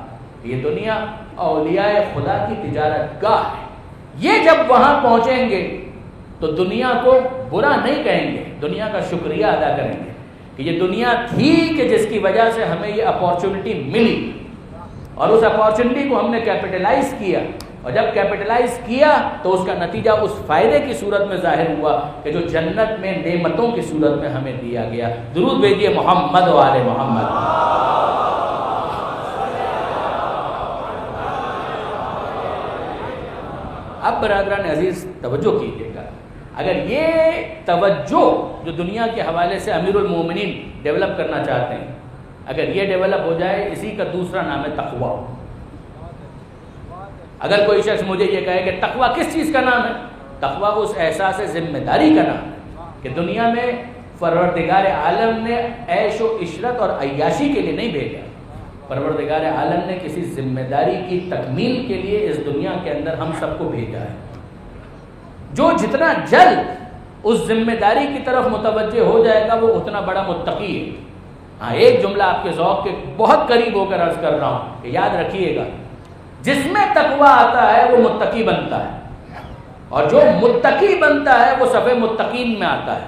یہ دنیا اولیاء خدا کی تجارت گاہ ہے۔ یہ جب وہاں پہنچیں گے تو دنیا کو برا نہیں کہیں گے، دنیا کا شکریہ ادا کریں گے کہ یہ دنیا تھی کہ جس کی وجہ سے ہمیں یہ اپورچونٹی ملی، اور اس اپورچونٹی کو ہم نے کیپٹلائز کیا، اور جب کیپٹلائز کیا تو اس کا نتیجہ اس فائدے کی صورت میں ظاہر ہوا کہ جو جنت میں نعمتوں کی صورت میں ہمیں دیا گیا۔ درود بھیجیے محمد و آل محمد۔ اب برادران عزیز توجہ کیجیے گا، اگر یہ توجہ جو دنیا کے حوالے سے امیر المومنین ڈیولپ کرنا چاہتے ہیں، اگر یہ ڈیولپ ہو جائے، اسی کا دوسرا نام ہے تقویٰ۔ اگر کوئی شخص مجھے یہ کہے کہ تقویٰ کس چیز کا نام ہے؟ تقویٰ اس احساس ذمہ داری کا نام ہے کہ دنیا میں پروردگار عالم نے عیش و عشرت اور عیاشی کے لیے نہیں بھیجا، پروردگار عالم نے کسی ذمہ داری کی تکمیل کے لیے اس دنیا کے اندر ہم سب کو بھیجا ہے۔ جو جتنا جلد اس ذمہ داری کی طرف متوجہ ہو جائے گا وہ اتنا بڑا متقی ہے۔ ہاں، ایک جملہ آپ کے ذوق کے بہت قریب ہو کر عرض کر رہا ہوں کہ یاد رکھیے گا، جس میں تقویٰ آتا ہے وہ متقی بنتا ہے، اور جو متقی بنتا ہے وہ صف متقین میں آتا ہے،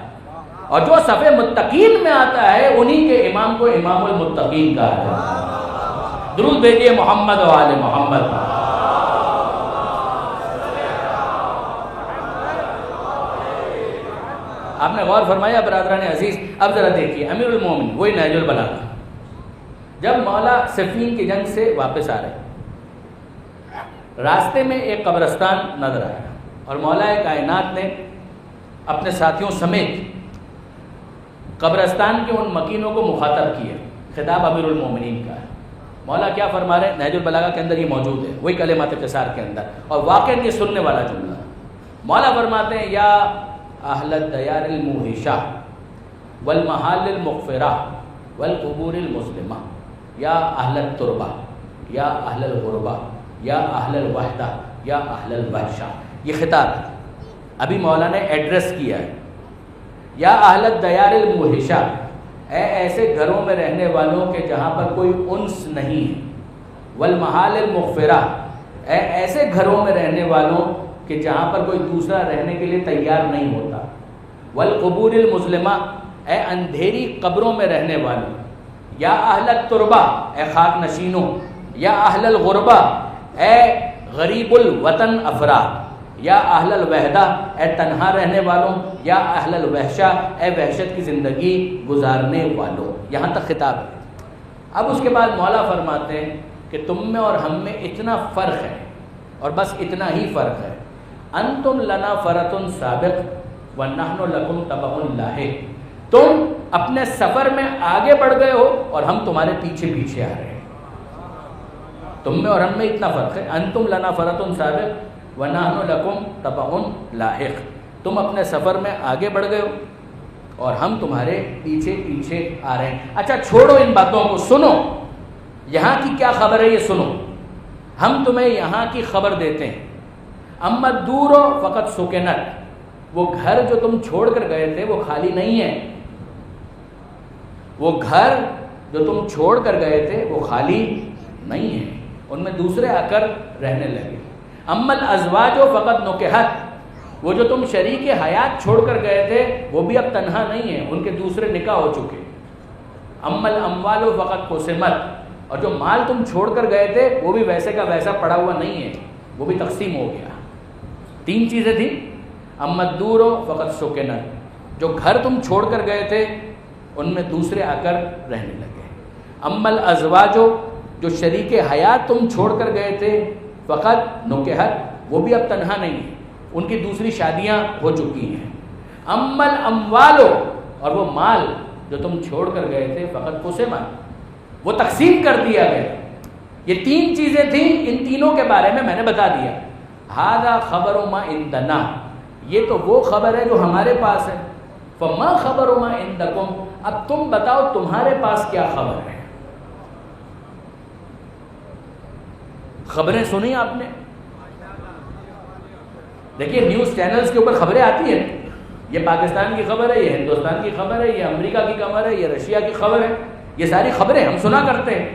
اور جو صف متقین میں آتا ہے انہی کے امام کو امام المتقین کہا ہے۔ درود بھیجیے محمد و آل محمد۔ آپ نے غور فرمایا برادران عزیز؟ اب ذرا دیکھیے امیر المومن وہی نہج البلاغہ، جب مولا صفین کی جنگ سے واپس آ رہے، راستے میں ایک قبرستان نظر آیا، اور مولا کائنات نے اپنے ساتھیوں سمیت قبرستان کے ان مکینوں کو مخاطب کیا، خطاب امیر المومنین کا ہے۔ مولا کیا فرما رہے ہیں؟ نہج البلاغہ کے اندر یہ موجود ہے، وہی کلمات قصار کے اندر، اور واقعاً یہ سننے والا جملہ ہے۔ مولا فرماتے ہیں، یا اہل الدیار الموحشہ والمحال المغفرہ والقبور المسلمہ، یا اہل التربہ، یا اہل الغربہ، یا اہل الوحدہ، یا اہل الوحشہ۔ یہ خطاب ہے، ابھی مولا نے ایڈریس کیا ہے، یا اہل الدیار الموحشہ، اے ایسے گھروں میں رہنے والوں کہ جہاں پر کوئی انس نہیں ہے، والمحال المغفرہ، اے ایسے گھروں میں رہنے والوں کہ جہاں پر کوئی دوسرا رہنے کے لیے تیار نہیں ہوتا، والقبور المسلمہ، اے اندھیری قبروں میں رہنے والوں، یا اہل التربہ، اے خاک نشینوں، یا اہل الغربہ، اے غریب الوطن افراد، یا اہل الوحدہ، اے تنہا رہنے والوں، یا اہل الوحشہ، اے وحشت کی زندگی گزارنے والوں۔ یہاں تک خطاب ہے۔ اب اس کے بعد مولا فرماتے ہیں کہ تم میں اور ہم میں اتنا فرق ہے، اور بس اتنا ہی فرق ہے انتم لنا فرط سابق ونحن لکم تبع لاحق. تم اپنے سفر میں آگے بڑھ گئے ہو اور ہم تمہارے پیچھے پیچھے آ رہے ہیں. تم میں اور ہم میں اتنا فرق ہے. انتم لنا فرط سابق ونحن لکم تبع لاحق. تم اپنے سفر میں آگے بڑھ گئے ہو اور ہم تمہارے پیچھے پیچھے آ رہے ہیں. اچھا چھوڑو ان باتوں کو, سنو یہاں کی کیا خبر ہے یہ سنو. ہم تمہیں یہاں کی خبر دیتے ہیں. اما الدور فقط سکنت, وہ گھر جو تم چھوڑ کر گئے تھے وہ خالی نہیں ہے. وہ گھر جو تم چھوڑ کر گئے تھے وہ خالی نہیں ہے, ان میں دوسرے آ کر رہنے لگے. اما الازواج فقط نکحت, وہ جو تم شریک حیات چھوڑ کر گئے تھے وہ بھی اب تنہا نہیں ہیں, ان کے دوسرے نکاح ہو چکے. اما الاموال فقط قسمت, اور جو مال تم چھوڑ کر گئے تھے وہ بھی ویسے کا ویسا پڑا ہوا نہیں ہے, وہ بھی تقسیم ہو گیا. 3 چیزیں تھیں. اما الدور فقط سکنت, جو گھر تم چھوڑ کر گئے تھے ان میں دوسرے آ کر رہنے لگے. اما الازواج, جو شریک حیات تم چھوڑ کر گئے تھے فقط نکحت, وہ بھی اب تنہا نہیں ہے, ان کی دوسری شادیاں ہو چکی ہیں. اما الاموال, اور وہ مال جو تم چھوڑ کر گئے تھے فقط قسمت, وہ تقسیم کر دیا گیا. یہ 3 چیزیں تھیں, ان تینوں کے بارے میں نے بتا دیا. ھذا خبر ما عندنا, یہ تو وہ خبر ہے جو ہمارے پاس ہے. فما خبر ما عندکم, اب تم بتاؤ تمہارے پاس کیا خبر ہے. خبریں سنی آپ نے؟ دیکھیے نیوز چینلز کے اوپر خبریں آتی ہیں, یہ پاکستان کی خبر ہے, یہ ہندوستان کی خبر ہے, یہ امریکہ کی خبر ہے, یہ رشیا کی خبر ہے. یہ ساری خبریں ہم سنا کرتے ہیں.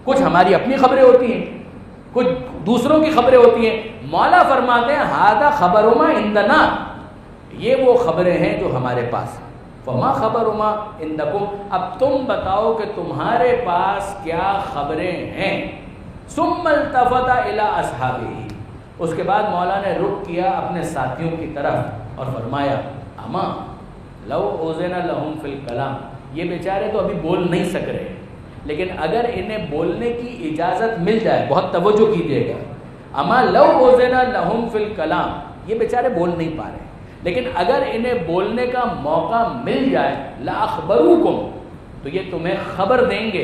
کچھ ہماری اپنی خبریں ہوتی ہیں, کچھ دوسروں کی خبریں ہوتی ہیں. مولا فرماتے ہیں ھذا خبر ما عندنا, یہ وہ خبریں ہیں جو ہمارے پاس ہیں. فما خبر ما عندکم, اب تم بتاؤ کہ تمہارے پاس کیا خبریں ہیں. ثم التفت الی اصحابہ, اس کے بعد مولا نے رخ کیا اپنے ساتھیوں کی طرف اور فرمایا اما لو اذن لهم فی الکلام, یہ بیچارے تو ابھی بول نہیں سک رہے, لیکن اگر انہیں بولنے کی اجازت مل جائے, بہت توجہ کیجیے گا, اما لو اذن لهم فی الکلام, یہ بیچارے بول نہیں پا رہے, لیکن اگر انہیں بولنے کا موقع مل جائے, لاخبروکم, تو یہ تمہیں خبر دیں گے,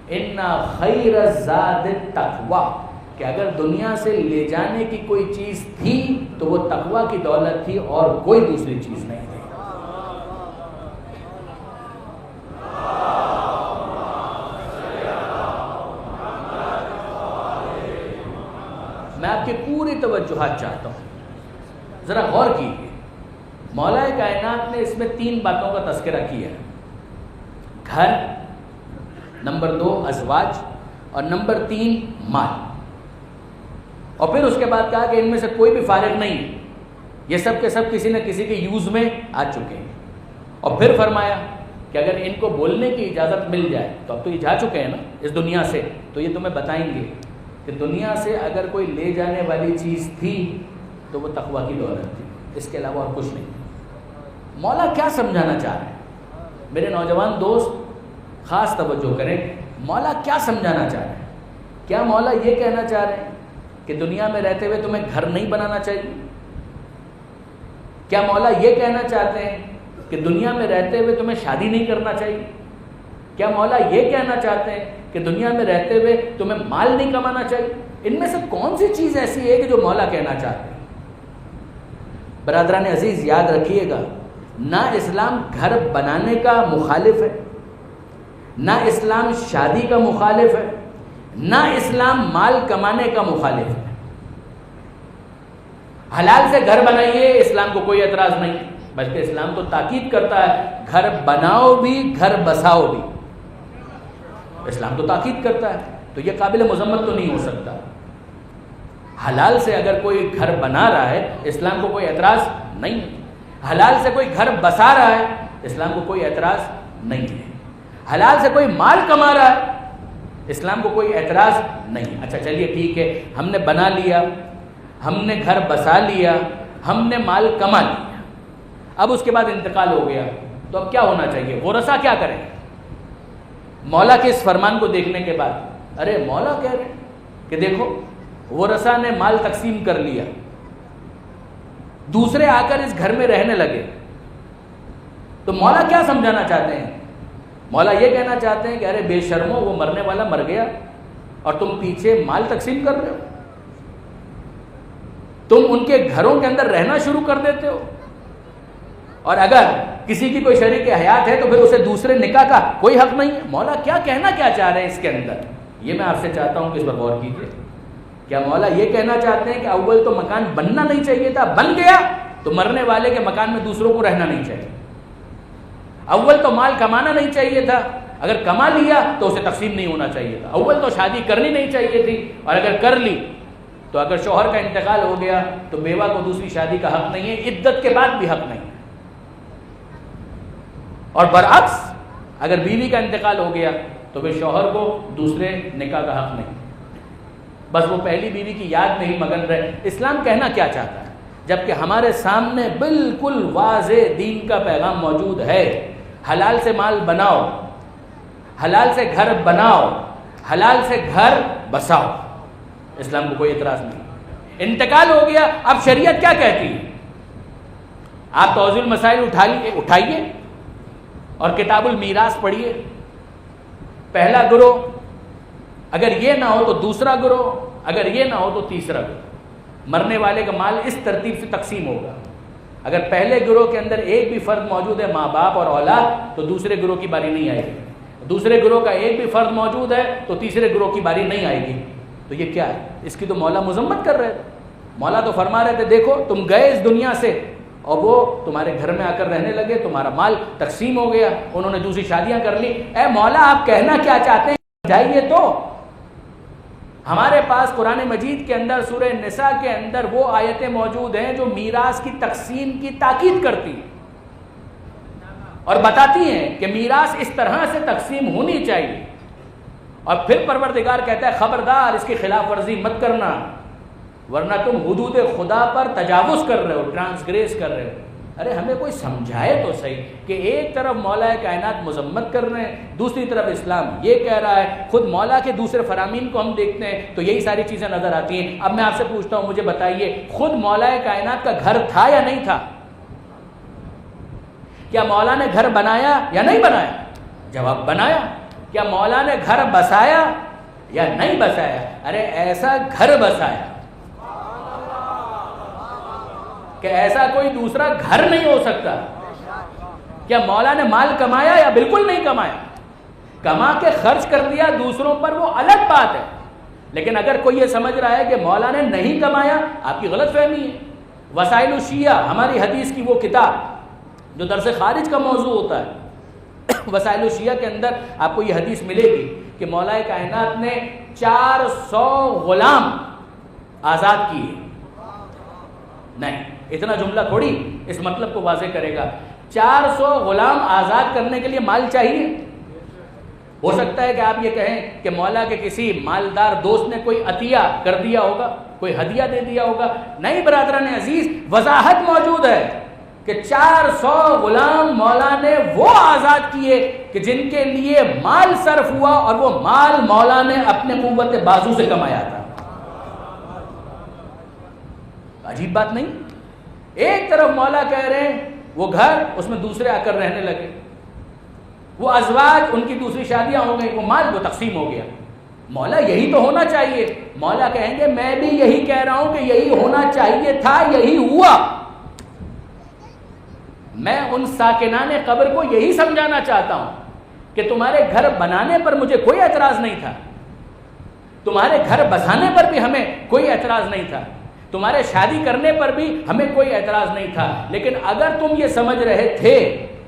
ان خیر الزاد التقوی, کہ اگر دنیا سے لے جانے کی کوئی چیز تھی تو وہ تقوی کی دولت تھی اور کوئی دوسری چیز نہیں تھی. میں آپ کی پوری توجہات چاہتا ہوں, ذرا غور کیجیے. مولا کائنات نے اس میں 3 باتوں کا تذکرہ کیا ہے. گھر, نمبر 2 ازواج, اور نمبر 3 مال. اور پھر اس کے بعد کہا کہ ان میں سے کوئی بھی فارغ نہیں ہے, یہ سب کے سب کسی نہ کسی کے یوز میں آ چکے ہیں. اور پھر فرمایا کہ اگر ان کو بولنے کی اجازت مل جائے, تو اب تو یہ جا چکے ہیں نا اس دنیا سے, تو یہ تمہیں بتائیں گے کہ دنیا سے اگر کوئی لے جانے والی چیز تھی تو وہ تقوی کی دولت تھی, اس کے علاوہ اور کچھ نہیں. مولا کیا سمجھانا چاہ رہے ہیں میرے نوجوان دوست, خاص توجہ کریں. مولا کیا سمجھانا چاہ رہے ہیں؟ کیا مولا یہ کہنا چاہ رہے ہیں کہ دنیا میں رہتے ہوئے تمہیں گھر نہیں بنانا چاہیے؟ کیا مولا یہ کہنا چاہتے ہیں کہ دنیا میں رہتے ہوئے تمہیں شادی نہیں کرنا چاہیے؟ کیا مولا یہ کہنا چاہتے ہیں کہ دنیا میں رہتے ہوئے تمہیں مال نہیں کمانا چاہیے؟ ان میں سے کون سی چیز ایسی ہے کہ جو مولا کہنا چاہتے ہیں؟ برادران عزیز یاد رکھیے گا, نہ اسلام گھر بنانے کا مخالف ہے, نہ اسلام شادی کا مخالف ہے, نہ اسلام مال کمانے کا مخالف ہے. حلال سے گھر بنائیے, اسلام کو کوئی اعتراض نہیں, بلکہ اسلام تو تاکید کرتا ہے گھر بناؤ بھی گھر بساؤ بھی. اسلام تو تاکید کرتا ہے, تو یہ قابل مذمت تو نہیں ہو سکتا. حلال سے اگر کوئی گھر بنا رہا ہے اسلام کو کوئی اعتراض نہیں ہے. حلال سے کوئی گھر بسا رہا ہے اسلام کو کوئی اعتراض نہیں ہے. حلال سے کوئی مال کما رہا ہے اسلام کو کوئی اعتراض نہیں. اچھا چلیے ٹھیک ہے, ہم نے بنا لیا, ہم نے گھر بسا لیا, ہم نے مال کما لیا, اب اس کے بعد انتقال ہو گیا, تو اب کیا ہونا چاہیے؟ ورثہ کیا کریں مولا کے اس فرمان کو دیکھنے کے بعد؟ ارے مولا کہہ رہے ہیں کہ دیکھو ورثہ نے مال تقسیم کر لیا, دوسرے آ کر اس گھر میں رہنے لگے. تو مولا کیا سمجھانا چاہتے ہیں؟ مولا یہ کہنا چاہتے ہیں کہ ارے بے شرمو، وہ مرنے والا مر گیا اور تم پیچھے مال تقسیم کر رہے ہو، تم ان کے گھروں کے اندر رہنا شروع کر دیتے ہو، اور اگر کسی کی کوئی شریک حیات ہے تو پھر اسے دوسرے نکاح کا کوئی حق نہیں ہے. مولا کیا کہنا کیا چاہ رہے ہیں اس کے اندر؟ یہ میں آپ سے چاہتا ہوں کہ اس پر غور کیجیے. کیا مولا یہ کہنا چاہتے ہیں کہ اول تو مکان بننا نہیں چاہیے تھا، بن گیا تو مرنے والے کے مکان میں دوسروں کو رہنا نہیں چاہیے؟ اول تو مال کمانا نہیں چاہیے تھا، اگر کما لیا تو اسے تقسیم نہیں ہونا چاہیے تھا. اول تو شادی کرنی نہیں چاہیے تھی، اور اگر کر لی تو اگر شوہر کا انتقال ہو گیا تو بیوہ کو دوسری شادی کا حق نہیں ہے، عدت کے بعد بھی حق نہیں ہے. اور برعکس اگر بیوی کا انتقال ہو گیا تو پھر شوہر کو دوسرے نکاح کا حق نہیں. بس وہ پہلی بیوی کی یاد میں ہی مگن رہے. اسلام کہنا کیا چاہتا ہے؟ جبکہ ہمارے سامنے بالکل واضح دین کا پیغام موجود ہے. حلال سے مال بناؤ، حلال سے گھر بناؤ، حلال سے گھر بساؤ. اسلام کو کوئی اعتراض نہیں. انتقال ہو گیا، اب شریعت کیا کہتی ہے؟ آپ توضیح المسائل اٹھائیے اور کتاب المیراث پڑھیے. پہلا گروہ، اگر یہ نہ ہو تو دوسرا گروہ، اگر یہ نہ ہو تو تیسرا گروہ. مرنے والے کا مال اس ترتیب سے تقسیم ہوگا. اگر پہلے گروہ کے اندر ایک بھی فرد موجود ہے، ماں باپ اور اولاد، تو دوسرے گروہ کی باری نہیں آئے گی. دوسرے گروہ کا ایک بھی فرد موجود ہے تو تیسرے گروہ کی باری نہیں آئے گی. تو یہ کیا ہے؟ اس کی تو مولا مذمت کر رہے تھے. مولا تو فرما رہے تھے دیکھو تم گئے اس دنیا سے اور وہ تمہارے گھر میں آ کر رہنے لگے، تمہارا مال تقسیم ہو گیا، انہوں نے دوسری شادیاں کر لی. اے مولا آپ کہنا کیا چاہتے ہیں؟ جائیے. تو ہمارے پاس قرآن مجید کے اندر سورہ نساء کے اندر وہ آیتیں موجود ہیں جو میراث کی تقسیم کی تاکید کرتی ہیں اور بتاتی ہیں کہ میراث اس طرح سے تقسیم ہونی چاہیے. اور پھر پروردگار کہتا ہے خبردار اس کی خلاف ورزی مت کرنا ورنہ تم حدود خدا پر تجاوز کر رہے ہو، ٹرانسگریس کر رہے ہو. ارے ہمیں کوئی سمجھائے تو صحیح کہ ایک طرف مولا کائنات مذمت کر رہے ہیں، دوسری طرف اسلام یہ کہہ رہا ہے. خود مولا کے دوسرے فرامین کو ہم دیکھتے ہیں تو یہی ساری چیزیں نظر آتی ہیں. اب میں آپ سے پوچھتا ہوں، مجھے بتائیے خود مولا کائنات کا گھر تھا یا نہیں تھا؟ کیا مولا نے گھر بنایا یا نہیں بنایا؟ جواب بنایا. کیا مولا نے گھر بسایا یا نہیں بسایا؟ ارے ایسا گھر بسایا کہ ایسا کوئی دوسرا گھر نہیں ہو سکتا. کیا مولا نے مال کمایا یا بالکل نہیں کمایا؟ کما کے خرچ کر دیا دوسروں پر وہ الگ بات ہے، لیکن اگر کوئی یہ سمجھ رہا ہے کہ مولا نے نہیں کمایا، آپ کی غلط فہمی ہے. وسائل الشیعہ ہماری حدیث کی وہ کتاب جو درس خارج کا موضوع ہوتا ہے، وسائل الشیعہ کے اندر آپ کو یہ حدیث ملے گی کہ مولا کائنات نے 400 غلام آزاد کیے. نہیں، اتنا جملہ تھوڑی اس مطلب کو واضح کرے گا. 400 غلام آزاد کرنے کے لیے مال چاہیے. ہو سکتا ہے کہ آپ یہ کہیں کہ مولا کے کسی مالدار دوست نے کوئی عطیہ کر دیا ہوگا، کوئی ہدیہ دے دیا ہوگا. نہیں برادران عزیز، وضاحت موجود ہے کہ 400 غلام مولا نے وہ آزاد کیے کہ جن کے لیے مال صرف ہوا اور وہ مال مولا نے اپنے قوت بازو سے کمایا تھا. عجیب بات نہیں؟ ایک طرف مولا کہہ رہے ہیں وہ گھر، اس میں دوسرے آ کر رہنے لگے، وہ ازواج ان کی دوسری شادیاں ہو گئی، وہ مال وہ تقسیم ہو گیا. مولا یہی تو ہونا چاہیے. مولا کہیں گے میں بھی یہی کہہ رہا ہوں کہ یہی ہونا چاہیے تھا، یہی ہوا. میں ان ساکنان قبر کو یہی سمجھانا چاہتا ہوں کہ تمہارے گھر بنانے پر مجھے کوئی اعتراض نہیں تھا، تمہارے گھر بسانے پر بھی ہمیں کوئی اعتراض نہیں تھا، تمہارے شادی کرنے پر بھی ہمیں کوئی اعتراض نہیں تھا. لیکن اگر تم یہ سمجھ رہے تھے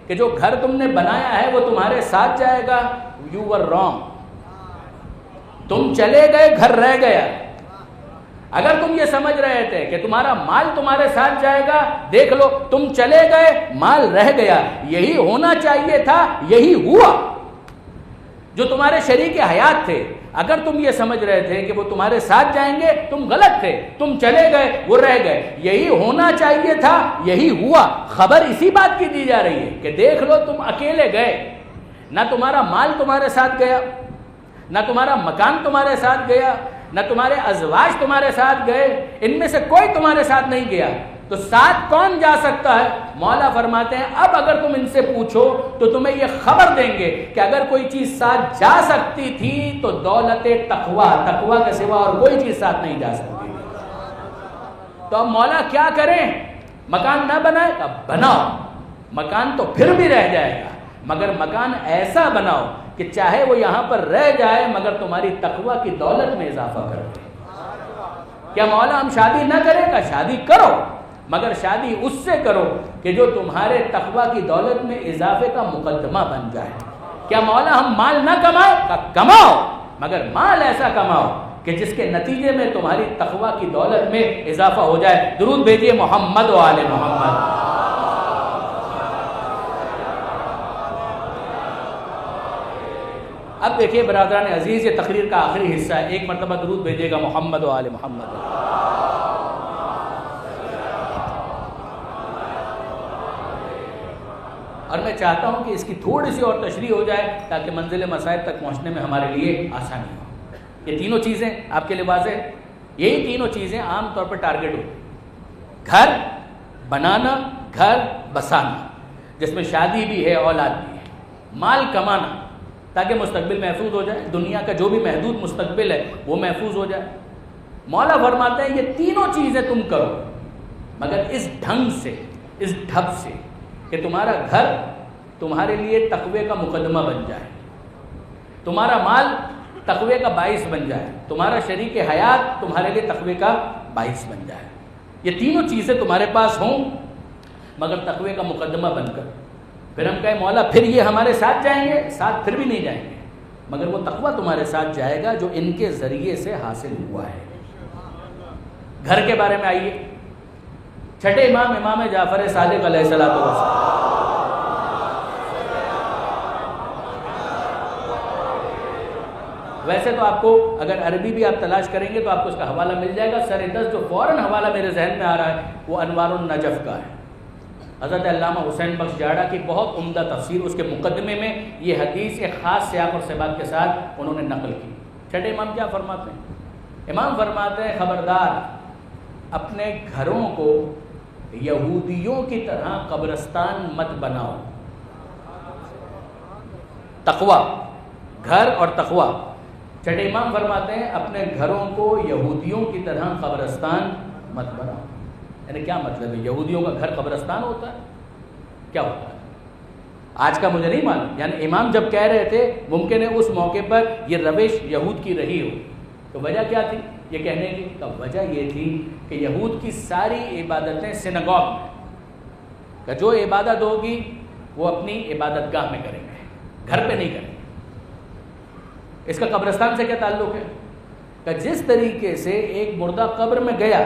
کہ جو گھر تم نے بنایا ہے وہ تمہارے ساتھ جائے گا، یو ور رانگ. تم چلے گئے، گھر رہ گیا. اگر تم یہ سمجھ رہے تھے کہ تمہارا مال تمہارے ساتھ جائے گا، دیکھ لو تم چلے گئے، مال رہ گیا. یہی ہونا چاہیے تھا، یہی ہوا. جو تمہارے شریک حیات تھے، اگر تم یہ سمجھ رہے تھے کہ وہ تمہارے ساتھ جائیں گے، تم غلط تھے. تم چلے گئے، وہ رہ گئے. یہی ہونا چاہیے تھا، یہی ہوا. خبر اسی بات کی دی جا رہی ہے کہ دیکھ لو تم اکیلے گئے، نہ تمہارا مال تمہارے ساتھ گیا، نہ تمہارا مکان تمہارے ساتھ گیا، نہ تمہارے ازواج تمہارے ساتھ گئے، ان میں سے کوئی تمہارے ساتھ نہیں گیا. تو ساتھ کون جا سکتا ہے؟ مولا فرماتے ہیں اب اگر تم ان سے پوچھو تو تمہیں یہ خبر دیں گے کہ اگر کوئی چیز ساتھ جا سکتی تھی تو دولت تقوی کے سوا اور کوئی چیز ساتھ نہیں جا سکتی. تو اب مولا کیا کریں؟ مکان نہ بنائے؟ اب بناؤ. مکان تو پھر بھی رہ جائے گا مگر مکان ایسا بناؤ کہ چاہے وہ یہاں پر رہ جائے مگر تمہاری تقوی کی دولت میں اضافہ کر دے. کیا مولا ہم شادی نہ کریں گا؟ شادی کرو مگر شادی اس سے کرو کہ جو تمہارے تقوی کی دولت میں اضافے کا مقدمہ بن جائے. کیا مولا ہم مال نہ کمائے؟ کماؤ مگر مال ایسا کماؤ کہ جس کے نتیجے میں تمہاری تقوی کی دولت میں اضافہ ہو جائے. درود بھیجیے محمد و آل محمد. اب دیکھیے برادران عزیز، یہ تقریر کا آخری حصہ ہے. ایک مرتبہ درود بھیجیے گا محمد و آل محمد. اور میں چاہتا ہوں کہ اس کی تھوڑی سی اور تشریح ہو جائے تاکہ منزل مصائب تک پہنچنے میں ہمارے لیے آسانی ہو. یہ تینوں چیزیں آپ کے لیے واضح ہیں. یہی تینوں چیزیں عام طور پر ٹارگٹ ہوتی ہیں: گھر بنانا، گھر بسانا جس میں شادی بھی ہے، اولاد بھی ہے، مال کمانا تاکہ مستقبل محفوظ ہو جائے، دنیا کا جو بھی محدود مستقبل ہے وہ محفوظ ہو جائے. مولا فرماتے ہیں یہ تینوں چیزیں تم کرو مگر اس ڈھنگ سے، اس ڈھب سے کہ تمہارا گھر تمہارے لیے تقوی کا مقدمہ بن جائے، تمہارا مال تقوی کا باعث بن جائے، تمہارا شریک حیات تمہارے لیے تقوی کا باعث بن جائے. یہ تینوں چیزیں تمہارے پاس ہوں مگر تقوی کا مقدمہ بن کر. پھر ہم کہیں مولا پھر یہ ہمارے ساتھ جائیں گے؟ ساتھ پھر بھی نہیں جائیں گے مگر وہ تقوی تمہارے ساتھ جائے گا جو ان کے ذریعے سے حاصل ہوا ہے. گھر کے بارے میں آئیے. چھٹے امام جعفر صادق علیہ السلام. ویسے تو آپ کو اگر عربی بھی آپ تلاش کریں گے تو آپ کو اس کا حوالہ مل جائے گا. سر دست جو فوراً حوالہ میرے ذہن میں آ رہا ہے وہ انوار النجف کا ہے. حضرت علامہ حسین بخش جاڑا کی بہت عمدہ تفسیر، اس کے مقدمے میں یہ حدیث ایک خاص سیاق اور سباق کے ساتھ انہوں نے نقل کی. چھٹے امام کیا فرماتے ہیں؟ امام فرماتے ہیں خبردار اپنے گھروں کو یہودیوں کی طرح قبرستان مت بناؤ. تقوی، گھر اور تقوی. چھٹے امام فرماتے ہیں اپنے گھروں کو یہودیوں کی طرح قبرستان مت بناؤ. یعنی کیا مطلب ہے؟ یہودیوں کا گھر قبرستان ہوتا ہے؟ کیا ہوتا ہے آج کا مجھے نہیں معلوم. یعنی امام جب کہہ رہے تھے ممکن ہے اس موقع پر یہ روش یہود کی رہی ہو. تو وجہ کیا تھی یہ کہنے کی؟ تو وجہ یہ تھی کہ یہود کی ساری عبادتیں سینگوگ میں، کہ جو عبادت ہوگی وہ اپنی عبادت گاہ میں کریں گے، گھر پہ نہیں کریں گے. اس کا قبرستان سے کیا تعلق ہے؟ کہ جس طریقے سے ایک مردہ قبر میں گیا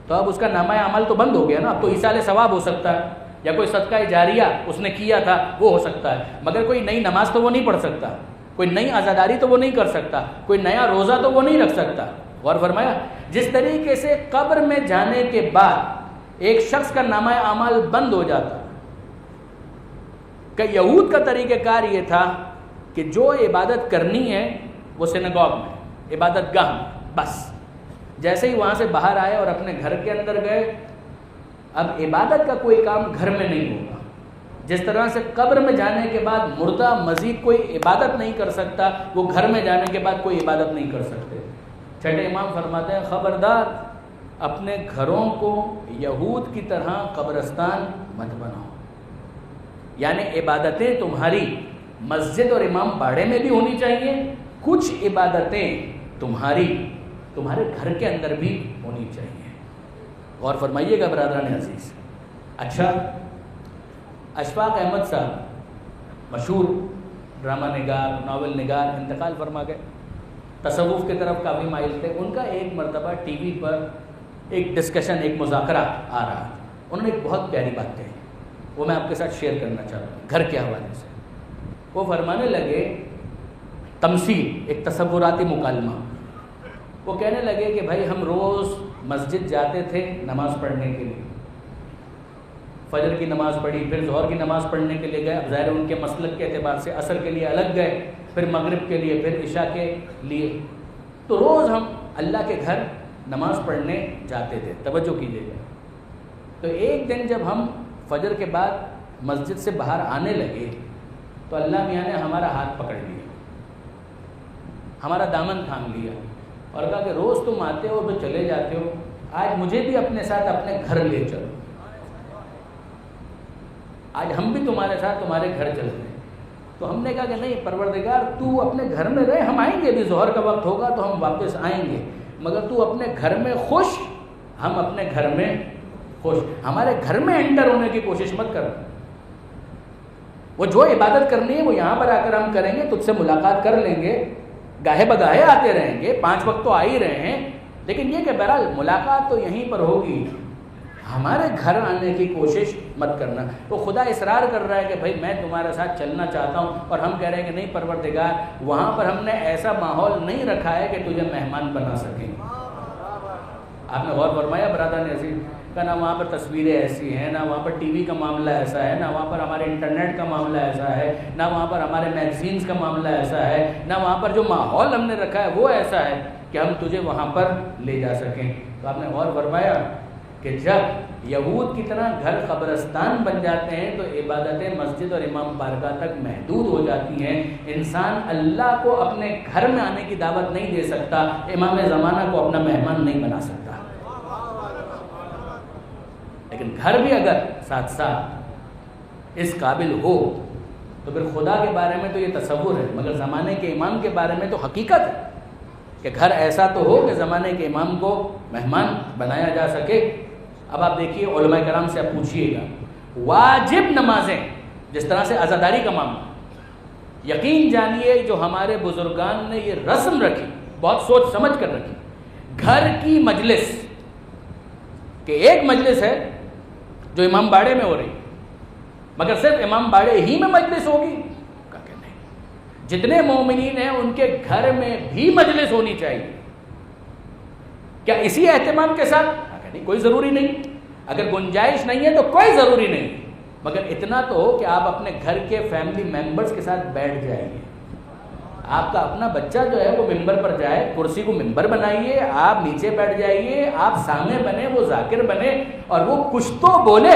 تو اب اس کا نامہ عمل تو بند ہو گیا نا. اب تو ایصال ثواب ہو سکتا ہے یا کوئی صدقہ جاریہ اس نے کیا تھا وہ ہو سکتا ہے مگر کوئی نئی نماز تو وہ نہیں پڑھ سکتا، کوئی نئی عزاداری تو وہ نہیں کر سکتا، کوئی نیا روزہ تو وہ نہیں رکھ سکتا. غور فرمایا جس طریقے سے قبر میں جانے کے بعد ایک شخص کا نامہ اعمال بند ہو جاتا، کہ یہود کا طریقہ کار یہ تھا کہ جو عبادت کرنی ہے وہ سینگوگ میں، عبادت گاہ میں، بس جیسے ہی وہاں سے باہر آئے اور اپنے گھر کے اندر گئے اب عبادت کا کوئی کام گھر میں نہیں ہوگا. جس طرح سے قبر میں جانے کے بعد مردہ مزید کوئی عبادت نہیں کر سکتا، وہ گھر میں جانے کے بعد کوئی عبادت نہیں کر سکتے. چھٹے امام فرماتے ہیں خبردار اپنے گھروں کو یہود کی طرح قبرستان مت بناؤ. یعنی عبادتیں تمہاری مسجد اور امام باڑے میں بھی ہونی چاہیے، کچھ عبادتیں تمہارے گھر کے اندر بھی ہونی چاہیے. غور فرمائیے گا برادران عزیز. اچھا، اشفاق احمد صاحب مشہور ڈرامہ نگار، ناول نگار، انتقال فرما گئے. تصوف کی طرف کافی مائل تھے. ان کا ایک مرتبہ ٹی وی پر ایک ڈسکشن، ایک مذاکرہ آ رہا. انہوں نے ایک بہت پیاری بات کہی، وہ میں آپ کے ساتھ شیئر کرنا چاہتا ہوں گھر کے حوالے سے. وہ فرمانے لگے تمثیل، ایک تصوراتی مکالمہ. وہ کہنے لگے کہ بھائی ہم روز مسجد جاتے تھے نماز پڑھنے کے لیے، فجر کی نماز پڑھی، پھر ظہر کی نماز پڑھنے کے لیے گئے. اب ظاہر ان کے مسلک کے اعتبار سے عصر کے لیے الگ گئے، پھر مغرب کے لیے، پھر عشاء کے لیے. تو روز ہم اللہ کے گھر نماز پڑھنے جاتے تھے. توجہ کیجیے گا. تو ایک دن جب ہم فجر کے بعد مسجد سے باہر آنے لگے تو اللہ میاں نے ہمارا ہاتھ پکڑ لیا، ہمارا دامن تھام لیا اور کہا کہ روز تم آتے ہو تو چلے جاتے ہو، آج مجھے بھی اپنے ساتھ اپنے گھر لے چلو، آج ہم بھی تمہارے ساتھ تمہارے گھر چلتے ہیں۔ تو ہم نے کہا کہ نہیں پروردگار، تو اپنے گھر میں رہے، ہم آئیں گے، بھی ظہر کا وقت ہوگا تو ہم واپس آئیں گے، مگر تو اپنے گھر میں خوش، ہم اپنے گھر میں خوش، ہمارے گھر میں انٹر ہونے کی کوشش مت کر۔ وہ جو عبادت کرنی ہے وہ یہاں پر آ کر ہم کریں گے، تجھ سے ملاقات کر لیں گے، گاہے بگاہے آتے رہیں گے، 5 وقت تو آ ہی رہے ہیں، لیکن یہ کہ بہرحال ملاقات تو یہیں پر ہوگی، ہمارے گھر آنے کی کوشش مت کرنا۔ تو خدا اصرار کر رہا ہے کہ بھائی میں تمہارے ساتھ چلنا چاہتا ہوں، اور ہم کہہ رہے ہیں کہ نہیں پروردگار، وہاں پر ہم نے ایسا ماحول نہیں رکھا ہے کہ تجھے مہمان بنا سکیں۔ آپ نے غور فرمایا برادران عزیز کا، نہ وہاں پر تصویریں ایسی ہیں، نہ وہاں پر ٹی وی کا معاملہ ایسا ہے، نہ وہاں پر ہمارے انٹرنیٹ کا معاملہ ایسا ہے، نہ وہاں پر ہمارے میگزینز کا معاملہ ایسا ہے، نہ وہاں پر جو ماحول ہم نے رکھا ہے وہ ایسا ہے کہ ہم تجھے وہاں پر لے جا سکیں۔ تو آپ نے غور فرمایا کہ جب یہود کی طرح گھر قبرستان بن جاتے ہیں تو عبادتیں مسجد اور امام بارگاہ تک محدود ہو جاتی ہیں۔ انسان اللہ کو اپنے گھر میں آنے کی دعوت نہیں دے سکتا، امام زمانہ کو اپنا مہمان نہیں بنا سکتا، لیکن گھر بھی اگر ساتھ ساتھ اس قابل ہو تو پھر خدا کے بارے میں تو یہ تصور ہے، مگر زمانے کے امام کے بارے میں تو حقیقت ہے کہ گھر ایسا تو ہو کہ زمانے کے امام کو مہمان بنایا جا سکے۔ اب آپ دیکھیے علماء کرام سے آپ پوچھیے گا، واجب نمازیں جس طرح سے عزاداری کا معاملہ، یقین جانیے جو ہمارے بزرگان نے یہ رسم رکھی، بہت سوچ سمجھ کر رکھی، گھر کی مجلس کہ ایک مجلس ہے جو امام باڑے میں ہو رہی، مگر صرف امام باڑے ہی میں مجلس ہوگی؟ کہا کہ نہیں، جتنے مومنین ہیں ان کے گھر میں بھی مجلس ہونی چاہیے۔ کیا اسی اہتمام کے ساتھ؟ نہیں، کوئی ضروری نہیں، اگر گنجائش نہیں ہے تو کوئی ضروری نہیں، مگر اتنا تو ہو کہ آپ اپنے گھر کے فیملی ممبرز کے ساتھ بیٹھ جائیے، آپ کا اپنا بچہ جو ہے وہ ممبر پر جائے، کرسی کو ممبر بنائیے، آپ نیچے بیٹھ جائیے، آپ سامنے بنے، وہ ذاکر بنے، اور وہ کچھ تو بولے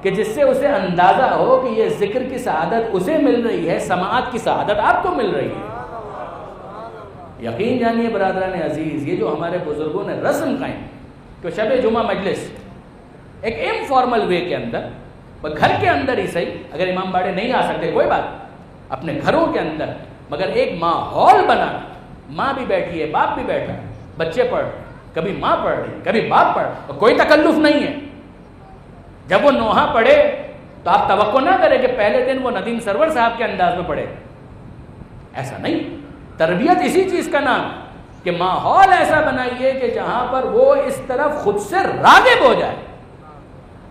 کہ جس سے اسے اندازہ ہو کہ یہ ذکر کی سعادت اسے مل رہی ہے، سماعت کی سعادت آپ کو مل رہی ہے۔ یقین جانیے برادران عزیز، یہ جو ہمارے بزرگوں نے رسم قائم کہ شب جمعہ مجلس ایک انفارمل وے کے اندر، گھر کے اندر ہی صحیح، اگر امام باڑے نہیں آ سکتے کوئی بات، اپنے گھروں کے اندر، مگر ایک ماحول بنانا، ماں بھی بیٹھی ہے، باپ بھی بیٹھا ہے، بچے پڑھ، کبھی ماں پڑھ رہی، کبھی باپ پڑھ، اور کوئی تکلف نہیں ہے۔ جب وہ نوحہ پڑھے تو آپ توقع نہ کریں کہ پہلے دن وہ ندیم سرور صاحب کے انداز میں پڑھے، ایسا نہیں۔ تربیت اسی چیز کا نام ہے کہ ماحول ایسا بنائیے کہ جہاں پر وہ اس طرف خود سے راغب ہو جائے۔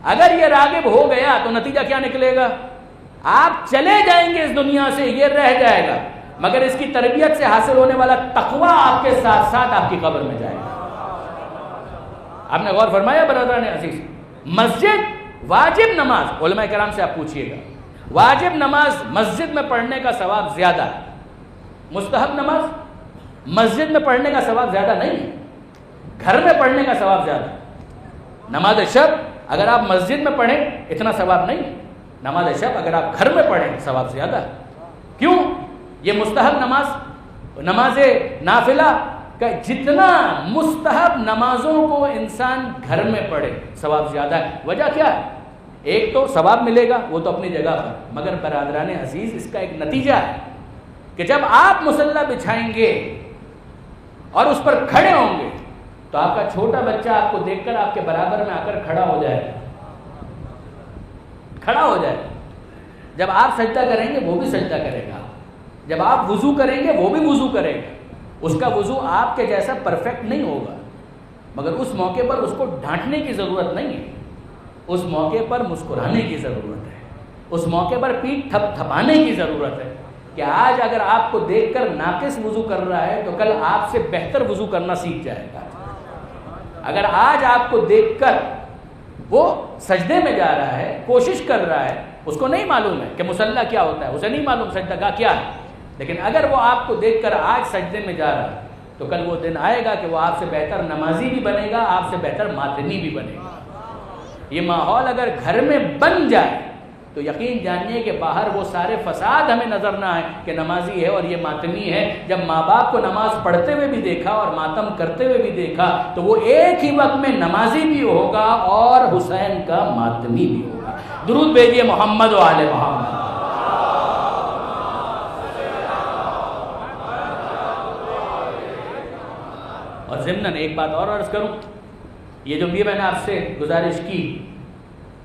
اگر یہ راغب ہو گیا تو نتیجہ کیا نکلے گا؟ آپ چلے جائیں گے اس دنیا سے، یہ رہ جائے گا، مگر اس کی تربیت سے حاصل ہونے والا تقویٰ آپ کے ساتھ ساتھ آپ کی قبر میں جائے گا۔ آپ نے غور فرمایا برادران عزیز، مسجد واجب نماز، علماء کرام سے آپ پوچھئے گا، واجب نماز مسجد میں پڑھنے کا ثواب زیادہ ہے، مستحب نماز مسجد میں پڑھنے کا ثواب زیادہ نہیں ہے، گھر میں پڑھنے کا ثواب زیادہ ہے۔ نماز شب اگر آپ مسجد میں پڑھیں اتنا ثواب نہیں، نماز شب اگر آپ گھر میں پڑھیں ثواب زیادہ ہے۔ کیوں؟ یہ مستحب نماز نافلہ کا جتنا مستحب نمازوں کو انسان گھر میں پڑھے ثواب زیادہ ہے۔ وجہ کیا ہے؟ ایک تو ثواب ملے گا، وہ تو اپنی جگہ پر، مگر برادران عزیز اس کا ایک نتیجہ ہے کہ جب آپ مصلی بچھائیں گے اور اس پر کھڑے ہوں گے تو آپ کا چھوٹا بچہ آپ کو دیکھ کر آپ کے برابر میں آ کر کھڑا ہو جائے گا، کھڑا ہو جائے گا۔ جب آپ سجدہ کریں گے وہ بھی سجدہ کرے گا، جب آپ وضو کریں گے وہ بھی وضو کرے گا۔ اس کا وضو آپ کے جیسا پرفیکٹ نہیں ہوگا، مگر اس موقع پر اس کو ڈانٹنے کی ضرورت نہیں ہے، اس موقع پر مسکرانے کی ضرورت ہے، اس موقع پر پیٹھ تھپ تھپانے کی ضرورت ہے کہ آج اگر آپ کو دیکھ کر ناقص وضو کر رہا ہے تو کل آپ سے بہتر وضو کرنا سیکھ جائے گا۔ اگر آج آپ کو دیکھ کر وہ سجدے میں جا رہا ہے، کوشش کر رہا ہے، اس کو نہیں معلوم ہے کہ مصلی کیا ہوتا ہے، اسے نہیں معلوم سجدہ گاہ کیا ہے، لیکن اگر وہ آپ کو دیکھ کر آج سجدے میں جا رہا ہے تو کل وہ دن آئے گا کہ وہ آپ سے بہتر نمازی بھی بنے گا، آپ سے بہتر ماتمی بھی بنے گا۔ یہ ماحول اگر گھر میں بن جائے تو یقین جانیے کہ باہر وہ سارے فساد ہمیں نظر نہ آئے کہ نمازی ہے اور یہ ماتمی ہے. جب ماں باپ کو نماز پڑھتے ہوئے بھی دیکھا اور ماتم کرتے ہوئے بھی دیکھا تو وہ ایک ہی وقت میں نمازی بھی ہوگا اور حسین کا ماتمی بھی ہوگا. درود بھیجیے محمد و آل محمد. اور ضمناً ایک بات اور عرض کروں, یہ جو بھی میں نے آپ سے گزارش کی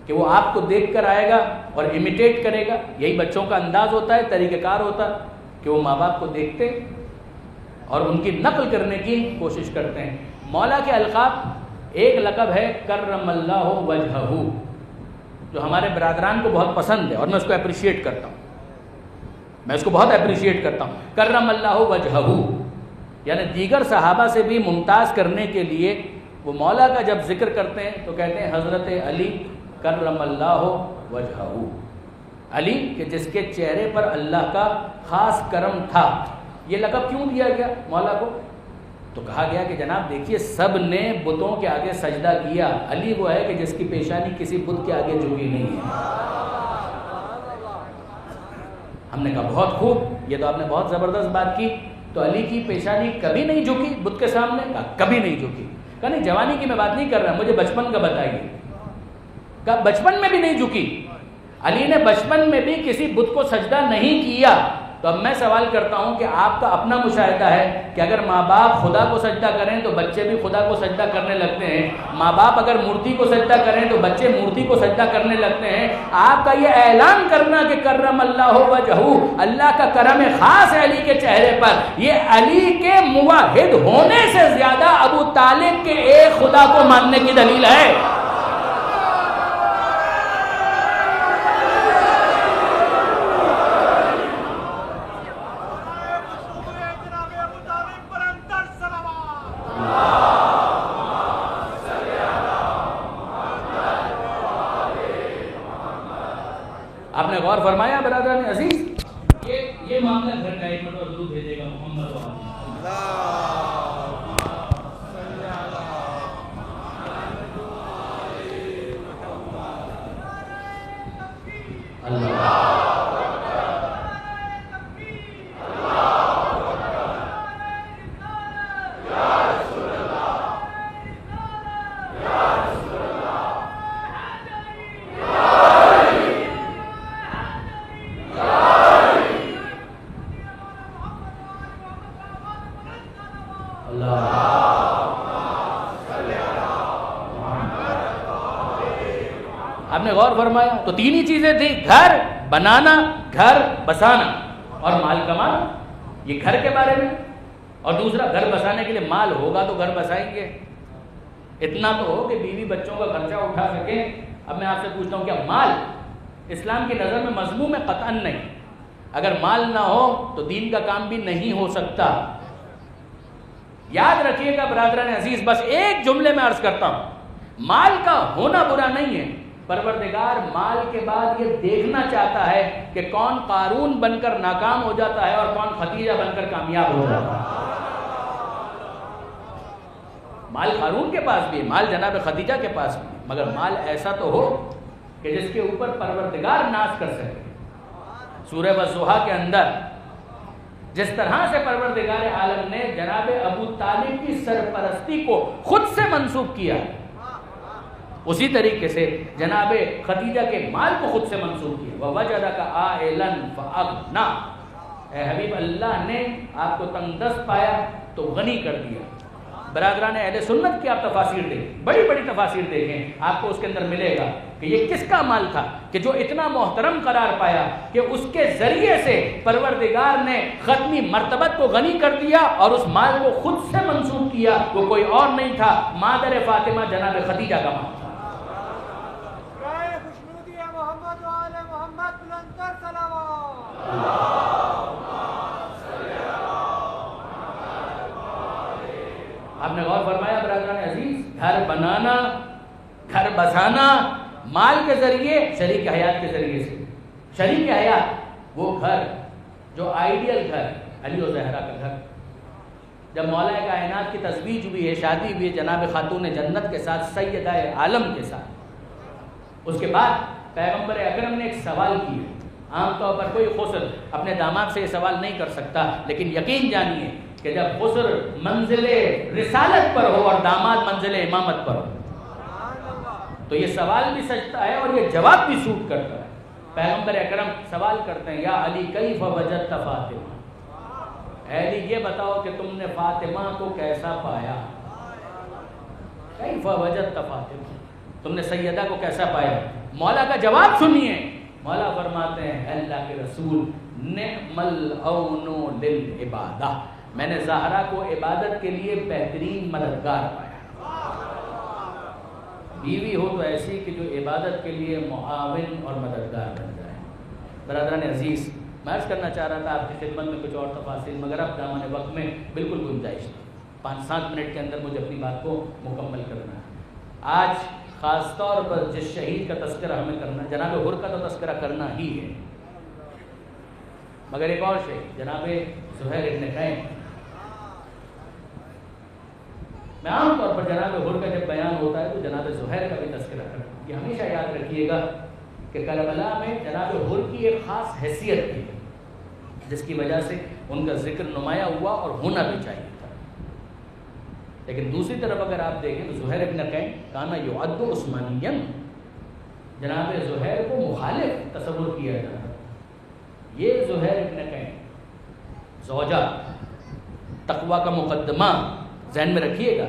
کہ وہ آپ کو دیکھ کر آئے گا اور امیٹیٹ کرے گا, یہی بچوں کا انداز ہوتا ہے, طریقہ کار ہوتا ہے کہ وہ ماں باپ کو دیکھتے اور ان کی نقل کرنے کی کوشش کرتے ہیں. مولا کے القاب ایک لقب ہے کرم اللہ وجہہ, جو ہمارے برادران کو بہت پسند ہے اور میں اس کو اپریشیٹ کرتا ہوں, میں اس کو بہت اپریشیٹ کرتا ہوں. کرم اللہ وجہہ یعنی دیگر صحابہ سے بھی ممتاز کرنے کے لیے وہ مولا کا جب ذکر کرتے ہیں تو کہتے ہیں حضرت علی کرم اللہ وجہہ, علی کہ جس کے چہرے پر اللہ کا خاص کرم تھا. یہ لقب کیوں دیا گیا مولا کو؟ تو کہا گیا کہ جناب دیکھیے سب نے بتوں کے آگے سجدہ کیا, علی وہ ہے کہ جس کی پیشانی کسی بت کے آگے جھکی نہیں ہے. ہم نے کہا بہت خوب, یہ تو آپ نے بہت زبردست بات کی. تو علی کی پیشانی کبھی نہیں جھکی بت کے سامنے؟ کہا کبھی نہیں جھکی. کہا نہیں جوانی کی میں بات نہیں کر رہا, مجھے بچپن کا بتائیے. کہا بچپن میں بھی نہیں جھکی. علی نے بچپن میں بھی کسی بت کو سجدہ نہیں کیا. تو اب میں سوال کرتا ہوں کہ آپ کا اپنا مشاہدہ ہے کہ اگر ماں باپ خدا کو سجدہ کریں تو بچے بھی خدا کو سجدہ کرنے لگتے ہیں, ماں باپ اگر مورتی کو سجدہ کریں تو بچے مورتی کو سجدہ کرنے لگتے ہیں. آپ کا یہ اعلان کرنا کہ کرم اللہ وجہہ, اللہ کا کرم خاص ہے علی کے چہرے پر, یہ علی کے موحد ہونے سے زیادہ ابو طالب کے ایک خدا کو ماننے کی دلیل ہے. آپ نے غور فرمایا برادران عزیز, یہ معاملہ گھر کا. ایک منٹ اور درود بھیجے گا محمد آپ نے غور فرمایا. تو تین ہی چیزیں تھیں, گھر بنانا, گھر بسانا اور مال کمانا. یہ گھر کے بارے میں. اور دوسرا گھر بسانے کے لیے مال ہوگا تو گھر بسائیں گے, اتنا تو ہو کہ بیوی بچوں کا خرچہ اٹھا سکیں. اب میں آپ سے پوچھتا ہوں کیا مال اسلام کی نظر میں مذموم ہے؟ قطعاً نہیں. اگر مال نہ ہو تو دین کا کام بھی نہیں ہو سکتا. یاد رکھیے گا برادران عزیز, بس ایک جملے میں عرض کرتا ہوں, مال کا ہونا برا نہیں ہے. پروردگار مال کے بعد یہ دیکھنا چاہتا ہے کہ کون قارون بن کر ناکام ہو جاتا ہے اور کون خدیجہ بن کر کامیاب ہو جاتا ہے. مال قارون کے پاس بھی, مال جناب خدیجہ کے پاس بھی, مگر مال ایسا تو ہو کہ جس کے اوپر پروردگار ناز کر سکے. سورہ والضحیٰ کے اندر جس طرح سے پروردگار عالم نے جناب ابو طالب کی سرپرستی کو خود سے منسوب کیا, اسی طریقے سے جناب خدیجہ کے مال کو خود سے منسوب کیا. وَوَجَدَكَ عَائِلًا فَأَغْنَىٰ, اے حبیب اللہ نے آپ کو تنگ دست پایا تو غنی کر دیا. برادران اہل سنت کی آپ تفاسیر دیکھیں, بڑی بڑی تفاسیر دیکھیں, آپ کو اس کے اندر ملے گا کہ یہ کس کا مال تھا کہ جو اتنا محترم قرار پایا کہ اس کے ذریعے سے پروردگار نے ختمی مرتبت کو غنی کر دیا اور اس مال کو خود سے منسوب کیا. وہ کوئی اور نہیں تھا, مادر فاطمہ جناب خدیجہ کا مال تھا. آپ نے غور فرمایا برادران عزیز, گھر بنانا, گھر بسانا مال کے ذریعے, شریک حیات کے ذریعے سے. شریک حیات وہ گھر جو آئیڈیل گھر, علی و زہرا کا گھر. جب مولا کائنات کی تزویج ہوئی ہے, شادی ہوئی ہے جناب خاتون جنت کے ساتھ, سیدہ عالم کے ساتھ, اس کے بعد پیغمبر اکرم نے ایک سوال کیا. عام طور پر کوئی خسر اپنے داماد سے یہ سوال نہیں کر سکتا، لیکن یقین جانیے کہ جب خسر منزل رسالت پر ہو اور داماد منزل امامت پر ہو تو یہ سوال بھی سجتا ہے اور یہ جواب بھی سوٹ کرتا ہے. پیغمبر اکرم سوال کرتے ہیں، یا علی کیف وجدت فاطمہ، اے علی یہ بتاؤ کہ تم نے فاطمہ کو کیسا پایا. کیف وجدت فاطمہ، تم نے سیدہ کو کیسا پایا. مولا کا جواب سنیے. مولا فرماتے ہیں، اے اللہ کے رسول، نعم العون للعبادہ، میں نے زہرا کو عبادت کے لیے بہترین مددگار پایا. بیوی ہو تو ایسی کہ جو عبادت کے لیے معاون اور مددگار بن جائے. برادران عزیز، میں عرض کرنا چاہ رہا تھا آپ کی خدمت میں کچھ اور تفاصیل، مگر اب دامن وقت میں بالکل گنجائش نہیں. 5-7 منٹ کے اندر مجھے اپنی بات کو مکمل کرنا ہے. آج خاص طور پر جس شہید کا تذکرہ ہمیں کرنا ہے، جناب حر کا تو تذکرہ کرنا ہی ہے، مگر ایک اور شہید جناب زہیر ابن قین. میں عام طور پر جناب حر کا جب بیان ہوتا ہے تو جناب زہیر کا بھی تذکرہ کرتا ہوں. یہ ہمیشہ یاد رکھیے گا کہ کربلا میں جناب حر کی ایک خاص حیثیت تھی جس کی وجہ سے ان کا ذکر نمایاں ہوا اور ہونا بھی چاہیے تھا. لیکن دوسری طرف اگر آپ دیکھیں تو زہیر ابن قین کانا یعد عثمانیًا، جناب زہیر کو مخالف تصور کیا جاتا. یہ زہیر ابن قین زوجہ تقوی کا مقدمہ ذہن میں رکھیے گا.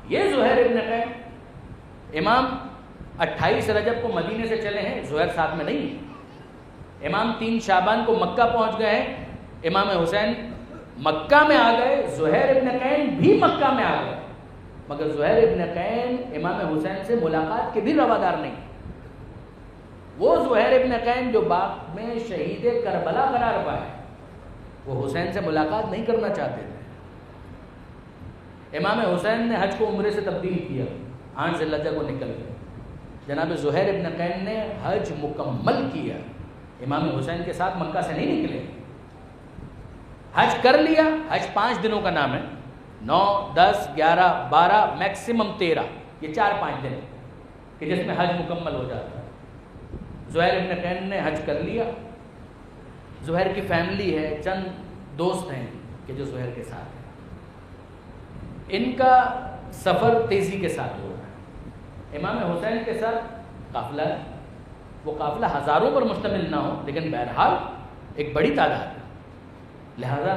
یہ زہیر ابن قین امام 28 رجب کو مدینے سے چلے ہیں، زہیر ساتھ میں نہیں ہے. امام 3 شعبان کو مکہ پہنچ گئے ہیں، امام حسین مکہ میں آ گئے، زہیر ابن قین بھی مکہ میں آ گئے، مگر زہیر ابن قین امام حسین سے ملاقات کے بھی روادار نہیں. وہ زہیر ابن قین جو بعد میں شہید کربلا قرار پائے، وہ حسین سے ملاقات نہیں کرنا چاہتے تھے. امام حسین نے حج کو عمرے سے تبدیل کیا، 8 ذی الحجہ کو نکل گئے. جناب زہیر ابن قین نے حج مکمل کیا، امام حسین کے ساتھ مکہ سے نہیں نکلے. حج کر لیا. حج 5 دنوں کا نام ہے، 9، 10، 11، 12، میکسیمم 13، یہ 4-5 دن کہ جس میں حج مکمل ہو جاتا ہے. زہیر ابن قین نے حج کر لیا. زہیر کی فیملی ہے، چند دوست ہیں کہ جو زہیر کے ساتھ ہیں. ان کا سفر تیزی کے ساتھ ہو رہا ہے. امام حسین کے ساتھ قافلہ ہے، وہ قافلہ ہزاروں پر مشتمل نہ ہو لیکن بہرحال ایک بڑی تعداد ہے. لہذا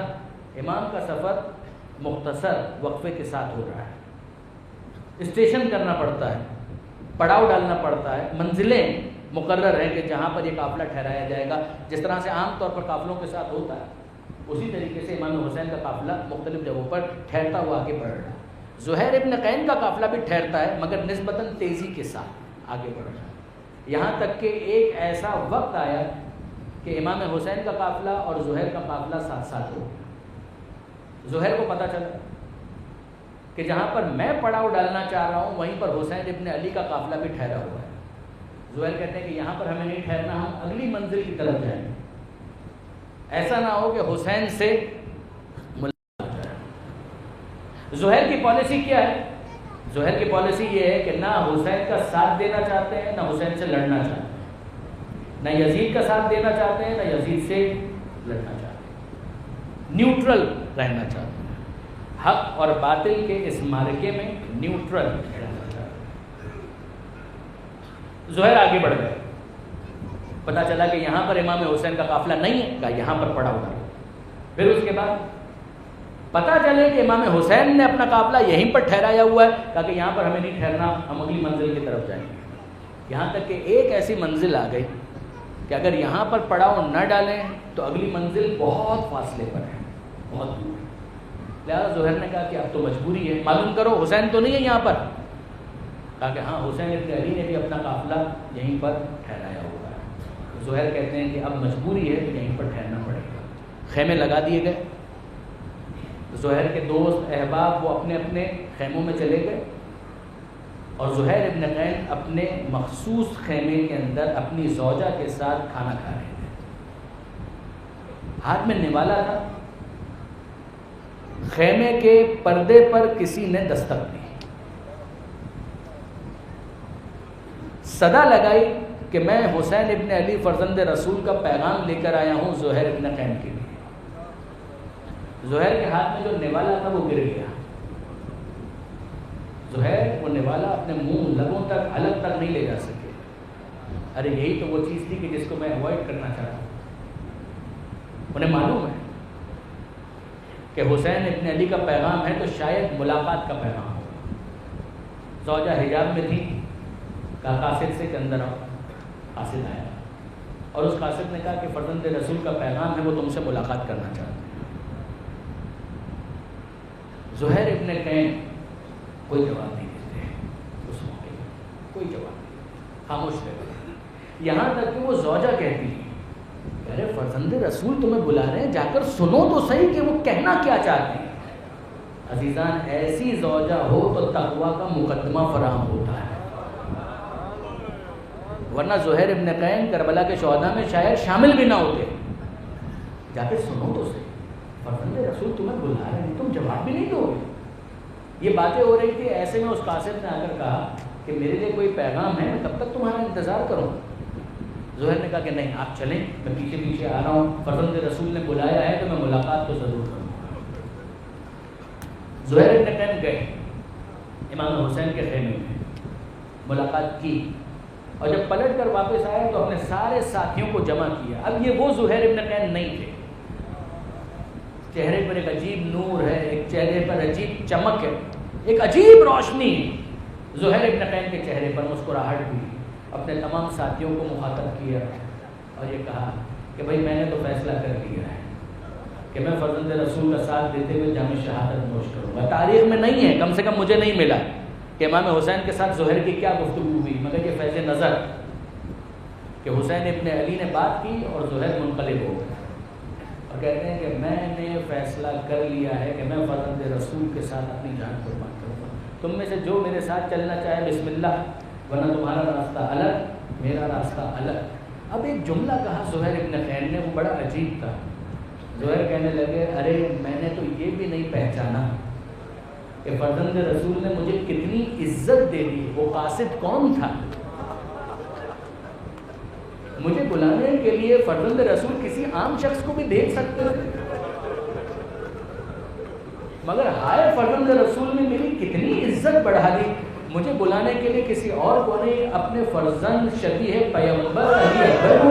امام کا سفر مختصر وقفے کے ساتھ ہو رہا ہے. اسٹیشن کرنا پڑتا ہے، پڑاؤ ڈالنا پڑتا ہے، منزلیں مقرر ہیں کہ جہاں پر یہ قافلہ ٹھہرایا جائے گا. جس طرح سے عام طور پر قافلوں کے ساتھ ہوتا ہے، اسی طریقے سے امام حسین کا قافلہ مختلف جگہوں پر ٹھہرتا ہوا آگے بڑھ رہا ہے. زہیر ابن قین کا قافلہ بھی ٹھہرتا ہے مگر نسبتاً تیزی کے ساتھ آگے بڑھ رہا ہے. یہاں تک کہ ایک ایسا وقت آیا کہ امام حسین کا قافلہ اور زہیر کا قافلہ ساتھ ساتھ ہو. زہیر کو پتہ چلا کہ جہاں پر میں پڑاؤ ڈالنا چاہ رہا ہوں وہیں پر حسین ابن علی کا قافلہ بھی ٹھہرا ہوا ہے. زہیر کہتے ہیں کہ یہاں پر ہمیں نہیں ٹھہرنا، ہم اگلی منزل کی طرف جائیں. ایسا نہ ہو کہ حسین سے ملاقات ہو جائے. زہیر کی پالیسی کیا ہے؟ زہیر کی پالیسی یہ ہے کہ نہ حسین کا ساتھ دینا چاہتے ہیں، نہ حسین سے لڑنا چاہتے ہیں، نہ یزید کا ساتھ دینا چاہتے ہیں، نہ یزید سے لڑنا چاہتے ہیں. نیوٹرل رہنا چاہتے ہیں. حق اور باطل کے اس معرکے میں نیوٹرل رہنا چاہتے ہیں. زہیر آگے بڑھ گئے. پتہ چلا کہ یہاں پر امام حسین کا قافلہ نہیں ہے، کہا یہاں پر پڑا ہوا ہے. پھر اس کے بعد پتہ چلے کہ امام حسین نے اپنا قافلہ یہیں پر ٹھہرایا ہوا ہے، کہا کہ یہاں پر ہمیں نہیں ٹھہرنا، ہم اگلی منزل کی طرف جائیں گے. یہاں تک کہ ایک ایسی منزل آ گئی کہ اگر یہاں پر پڑاؤ نہ ڈالیں تو اگلی منزل بہت فاصلے پر ہے، بہت دور. لہٰذا زہیر نے کہا کہ اب تو مجبوری ہے، معلوم کرو حسین تو نہیں ہے یہاں پر. کہا کہ ہاں، حسین ابن علی نے بھی اپنا قافلہ یہیں پر ٹھہرایا ہوا ہے. زہیر کہتے ہیں کہ اب مجبوری ہے کہ یہیں پر ٹھہرنا پڑے گا. خیمے لگا دیے گئے. زہیر کے دوست احباب وہ اپنے اپنے خیموں میں چلے گئے اور زہیر ابن قین اپنے مخصوص خیمے کے اندر اپنی زوجہ کے ساتھ کھانا کھا رہے تھے. ہاتھ میں نوالا تھا. خیمے کے پردے پر کسی نے دستک دی. صدا لگائی کہ میں حسین ابن علی فرزند رسول کا پیغام لے کر آیا ہوں زہیر ابن قین کے لیے۔ زہیر کے ہاتھ میں جو نوالا تھا وہ گر گیا۔ زہیر وہ نوالا اپنے منہ لبوں تک حلق تک نہیں لے جا سکے۔ ارے یہی تو وہ چیز تھی کہ جس کو میں اوائڈ کرنا چاہتا ہوں۔ انہیں معلوم ہے کہ حسین ابن علی کا پیغام ہے تو شاید ملاقات کا پیغام ہو۔ زوجہ حجاب میں تھی، کہا قاصد سے کہ اندر آؤ۔ قاصد آیا اور اس قاصد نے کہا کہ فرزند رسول کا پیغام ہے، وہ تم سے ملاقات کرنا چاہتے ہیں۔ زہیر ابن قین کوئی جواب نہیں دیتے اس موقع میں، کوئی جواب نہیں، خاموش رہ گئے۔ یہاں تک کہ وہ زوجہ کہتی ہے ارے فرزند رسول تمہیں بلا رہے ہیں، جا کر سنو تو صحیح کہ وہ کہنا کیا چاہتے ہیں۔ عزیزان ایسی زوجہ ہو تو تقویٰ کا مقدمہ فراہم ہوتا ہے، ورنہ زہیر ابن قین کربلا کے شہداء میں شاید شامل بھی نہ ہوتے۔ جا کے سنو تو صحیح، فرزند رسول تمہیں بلا رہے ہیں، تم جواب بھی نہیں دو گے۔ یہ باتیں ہو رہی تھی، ایسے میں اس قاصد نے آ کر کہا کہ میرے لیے کوئی پیغام ہے، میں کب تک تمہارا انتظار کروں؟ زہیر نے کہا کہ نہیں آپ چلیں، میں پیچھے پیچھے آ رہا ہوں، فرزند رسول نے بلایا ہے تو میں ملاقات تو ضرور کروں۔ زہیر ابن قین گئے امام حسین کے خیمے میں، ملاقات کی، اور جب پلٹ کر واپس آئے تو اپنے سارے ساتھیوں کو جمع کیا۔ اب یہ وہ زہیر ابن قین نہیں تھے، چہرے پر ایک عجیب نور ہے، ایک چہرے پر عجیب چمک ہے، ایک عجیب روشنی ہے زہیر ابن قین کے چہرے پر، مسکراہٹ بھی۔ اپنے تمام ساتھیوں کو مخاطب کیا اور یہ کہا کہ بھائی میں نے تو فیصلہ کر لیا ہے کہ میں فرزند رسول کا ساتھ دیتے ہوئے جامع شہادت نوش کروں گا۔ تاریخ میں نہیں ہے، کم سے کم مجھے نہیں ملا کہ امام حسین کے ساتھ زہیر کی کیا گفتگو ہوئی، مگر یہ فیض نظر کہ حسین ابن علی نے بات کی اور زہیر منقلب ہو گئے اور کہتے ہیں کہ میں نے فیصلہ کر لیا ہے کہ میں فرزند رسول کے ساتھ اپنی جان قربان کروں گا۔ تم میں سے جو میرے ساتھ چلنا چاہے بسم اللہ، ورنہ تمہارا راستہ الگ میرا راستہ الگ۔ اب ایک جملہ کہا زہیر ابن قین نے، وہ بڑا عجیب تھا۔ زہیر کہنے لگے ارے میں نے تو یہ بھی نہیں پہچانا کہ فرزند رسول نے مجھے کتنی عزت دے دی، وہ قاصد کون تھا؟ مجھے بلانے کے لیے فرزند رسول کسی عام شخص کو بھی دیکھ سکتے تھے، مگر ہائے فرزند رسول نے میری کتنی عزت بڑھا دی، مجھے بلانے کے لیے کسی اور کو نہیں، اپنے فرزند شبیہ پیغمبر علی اکبر کو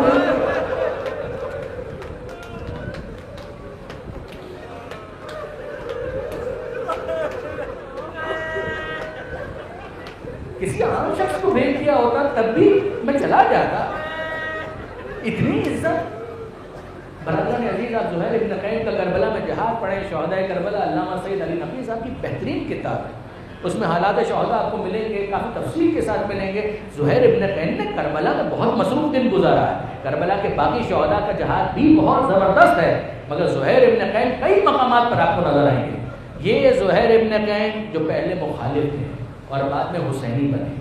کسی عام شخص کو بھیج دیا ہوتا تب بھی میں چلا جاتا۔ اتنی عزت۔ برادران عزیز، آپ زہیر ابن قین کا کربلا میں جہاد پڑھیں، شہدائے کربلا علامہ سید علی نقوی صاحب کی بہترین کتاب ہے، اس میں حالات شہداء آپ کو ملیں گے، کافی تفصیل کے ساتھ ملیں گے۔ زہیر ابن قین نے کربلا میں بہت مصروف دن گزارا ہے، کربلا کے باقی شہداء کا جہاد بھی بہت زبردست ہے، مگر زہیر ابن قین کئی مقامات پر آپ کو نظر آئیں گے۔ یہ زہیر ابن قین جو پہلے مخالف تھے اور بعد میں حسینی بنے،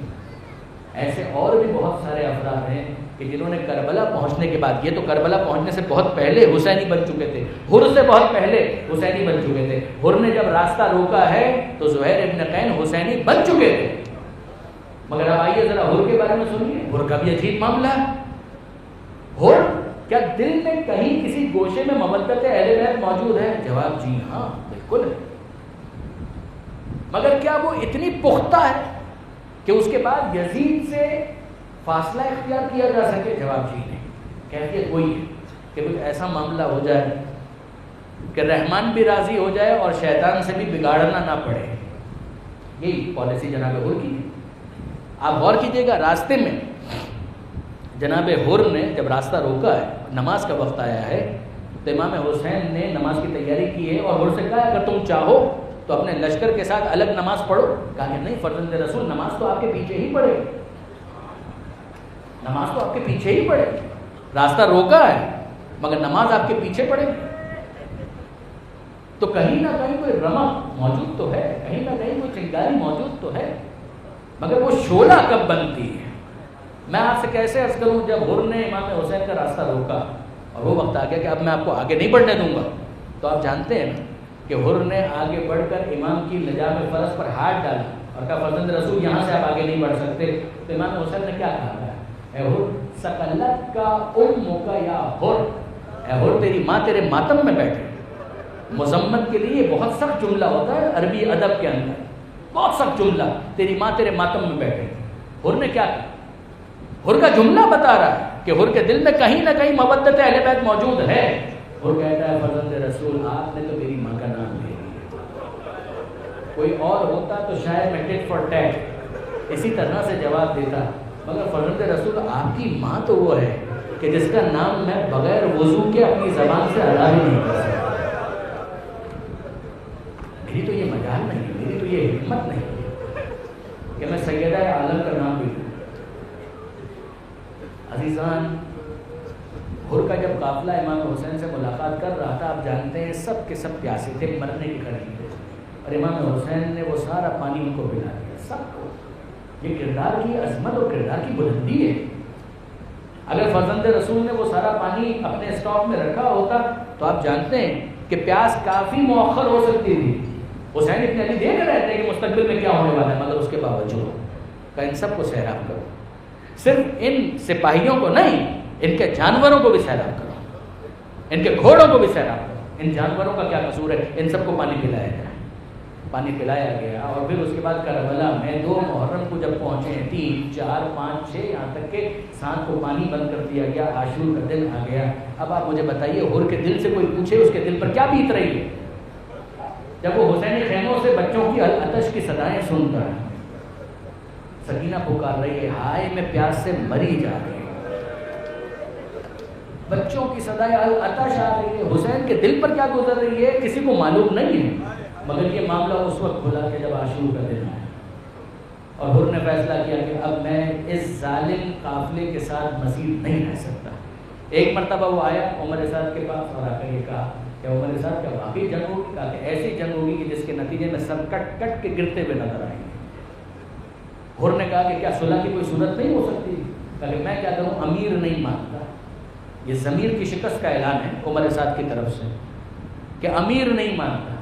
ایسے اور بھی بہت سارے افراد ہیں کہ جنہوں نے کربلا پہنچنے کے بعد، یہ تو کربلا پہنچنے سے بہت پہلے حسینی بن چکے تھے، ہر سے بہت پہلے حسینی بن چکے تھے۔ ہر نے جب راستہ روکا ہے تو زہیر ابن قین حسینی بن چکے تھے، مگر اب آئیے ذرا ہر کے بارے میں سنیے، ہر کا بھی عجیب معاملہ ہے۔ ہر کیا دل میں کہیں کسی گوشے میں مودت اہل بیت موجود ہے؟ جواب جی ہاں بالکل ہے، مگر کیا وہ اتنی پختہ ہے کہ اس کے بعد یزید سے فاصلہ اختیار کیا جا سکے؟ جواب جی نہیں۔ کیفیت وہی ہے کہ کچھ ایسا معاملہ ہو جائے کہ رحمان بھی راضی ہو جائے اور شیطان سے بھی بگاڑنا نہ پڑے۔ یہی پالیسی جناب ہر کی ہے۔ آپ غور کیجیے گا، راستے میں جناب ہر نے جب راستہ روکا ہے، نماز کا وقت آیا ہے، تو امام حسین نے نماز کی تیاری کی ہے اور ہر سے کہا اگر تم چاہو تو اپنے لشکر کے ساتھ الگ نماز پڑھو۔ کہا کہ نہیں فرزند رسول، نماز تو آپ کے پیچھے ہی پڑھے، نماز تو آپ کے پیچھے ہی پڑھے، راستہ روکا ہے مگر نماز آپ کے پیچھے پڑھے۔ تو کہیں نہ کہیں کوئی رمق موجود تو ہے، کہیں نہ کہیں کوئی چنگاری موجود تو ہے، مگر وہ شعلہ کب بنتی ہے؟ میں آپ سے کیسے عرض کروں، جب ہر نے امام حسین کا راستہ روکا اور وہ وقت آ گیا کہ اب میں آپ کو آگے نہیں بڑھنے دوں گا، تو آپ جانتے ہیں نا کہ ہر نے آگے بڑھ کر امام کی لجام فرض پر ہاتھ ڈالا اور کہا فرزند رسول یہاں سے آپ آگے نہیں بڑھ سکتے. تو امام حسین نے کیا کہا ہے؟ اے حر سکلت کا امک یا حر، اے حر تیری ماں تیرے ماتم میں بیٹھے. مذمت کے لیے بہت سخت جملہ ہوتا ہے عربی ادب کے اندر، بہت سخت جملہ، تیری ماں تیرے ماتم میں بیٹھے. حر نے کیا کہا؟ حر کا جملہ بتا رہا ہے کہ حر کے دل میں کہیں نہ کہیں مودت اہل بیت موجود ہے. حر کہتا ہے فرزند رسول آپ نے تو میری ماں کا نام لے لیا، کوئی اور ہوتا تو شاید میں ٹٹ فار ٹیٹ اسی طرح سے جواب دیتا، مگر فرزند رسول آپ کی ماں تو وہ ہے کہ جس کا نام میں بغیر وضو کے اپنی زبان سے ادا ہی نہیں کر سکتا. میری تو یہ مجال نہیں، میری تو یہ ہمت نہیں کہ میں سیدہ عالم کا نام بھی لوں. عزیزان، حر کا جب قافلہ امام حسین سے ملاقات کر رہا تھا، آپ جانتے ہیں سب کے سب پیاسے تھے، مرنے کے قریب تھے، اور امام حسین نے وہ سارا پانی ان کو پلا دیا سب کو. یہ کردار کی عظمت اور کردار کی بلندی ہے. اگر فرزند رسول نے وہ سارا پانی اپنے اسٹاک میں رکھا ہوتا تو آپ جانتے ہیں کہ پیاس کافی مؤخر ہو سکتی تھی. حسین ابن علی دیکھ رہے تھے کہ مستقبل میں کیا ہونے والا ہے، مگر اس کے باوجود کہ ان سب کو سیراب کرو، صرف ان سپاہیوں کو نہیں، ان کے جانوروں کو بھی سیراب کرو، ان کے گھوڑوں کو بھی سیراب کرو. ان جانوروں کا کیا قصور ہے؟ ان سب کو پانی پلایا گیا. پانی پلایا گیا اور پھر اس کے بعد کربلا میں 2 محرم کو جب پہنچے، 3، 4، 5، 6 یہاں تک کہ 7 کو پانی بند کر دیا گیا. عاشور کا دن آ گیا. اب آپ مجھے بتائیے حر کے دل سے کوئی پوچھے اس کے دل پر کیا بیت رہی ہے جب وہ حسینی خیموں سے بچوں کی العطش کی صدائیں سنتا ہے. سکینہ پکار رہی ہے، ہائے میں پیاس سے مری جا رہی ہوں. بچوں کی صدائیں العطش آ رہی ہے. حسین کے دل پر کیا گزر رہی ہے کسی کو معلوم نہیں ہے، مگر یہ معاملہ اس وقت کھلا کہ جب عاشور کا دن آیا اور حر نے فیصلہ کیا کہ اب میں اس ظالم قافلے کے ساتھ مزید نہیں رہ سکتا. ایک مرتبہ وہ آیا عمر سعد کے پاس اور آ کر یہ کہا کہ عمر صاحب کیا واقعی جنگ ہوگی؟ کہا کہ ایسی جنگ ہوگی کہ جس کے نتیجے میں سب کٹ کٹ کے گرتے ہوئے نظر آئیں گے. حر نے کہا کہ کیا صلح کی کوئی صورت نہیں ہو سکتی؟ کہا کہ میں کیا کروں، امیر نہیں مانتا. یہ ضمیر کی شکست کا اعلان ہے عمر صاحب کی طرف سے کہ امیر نہیں مانتا.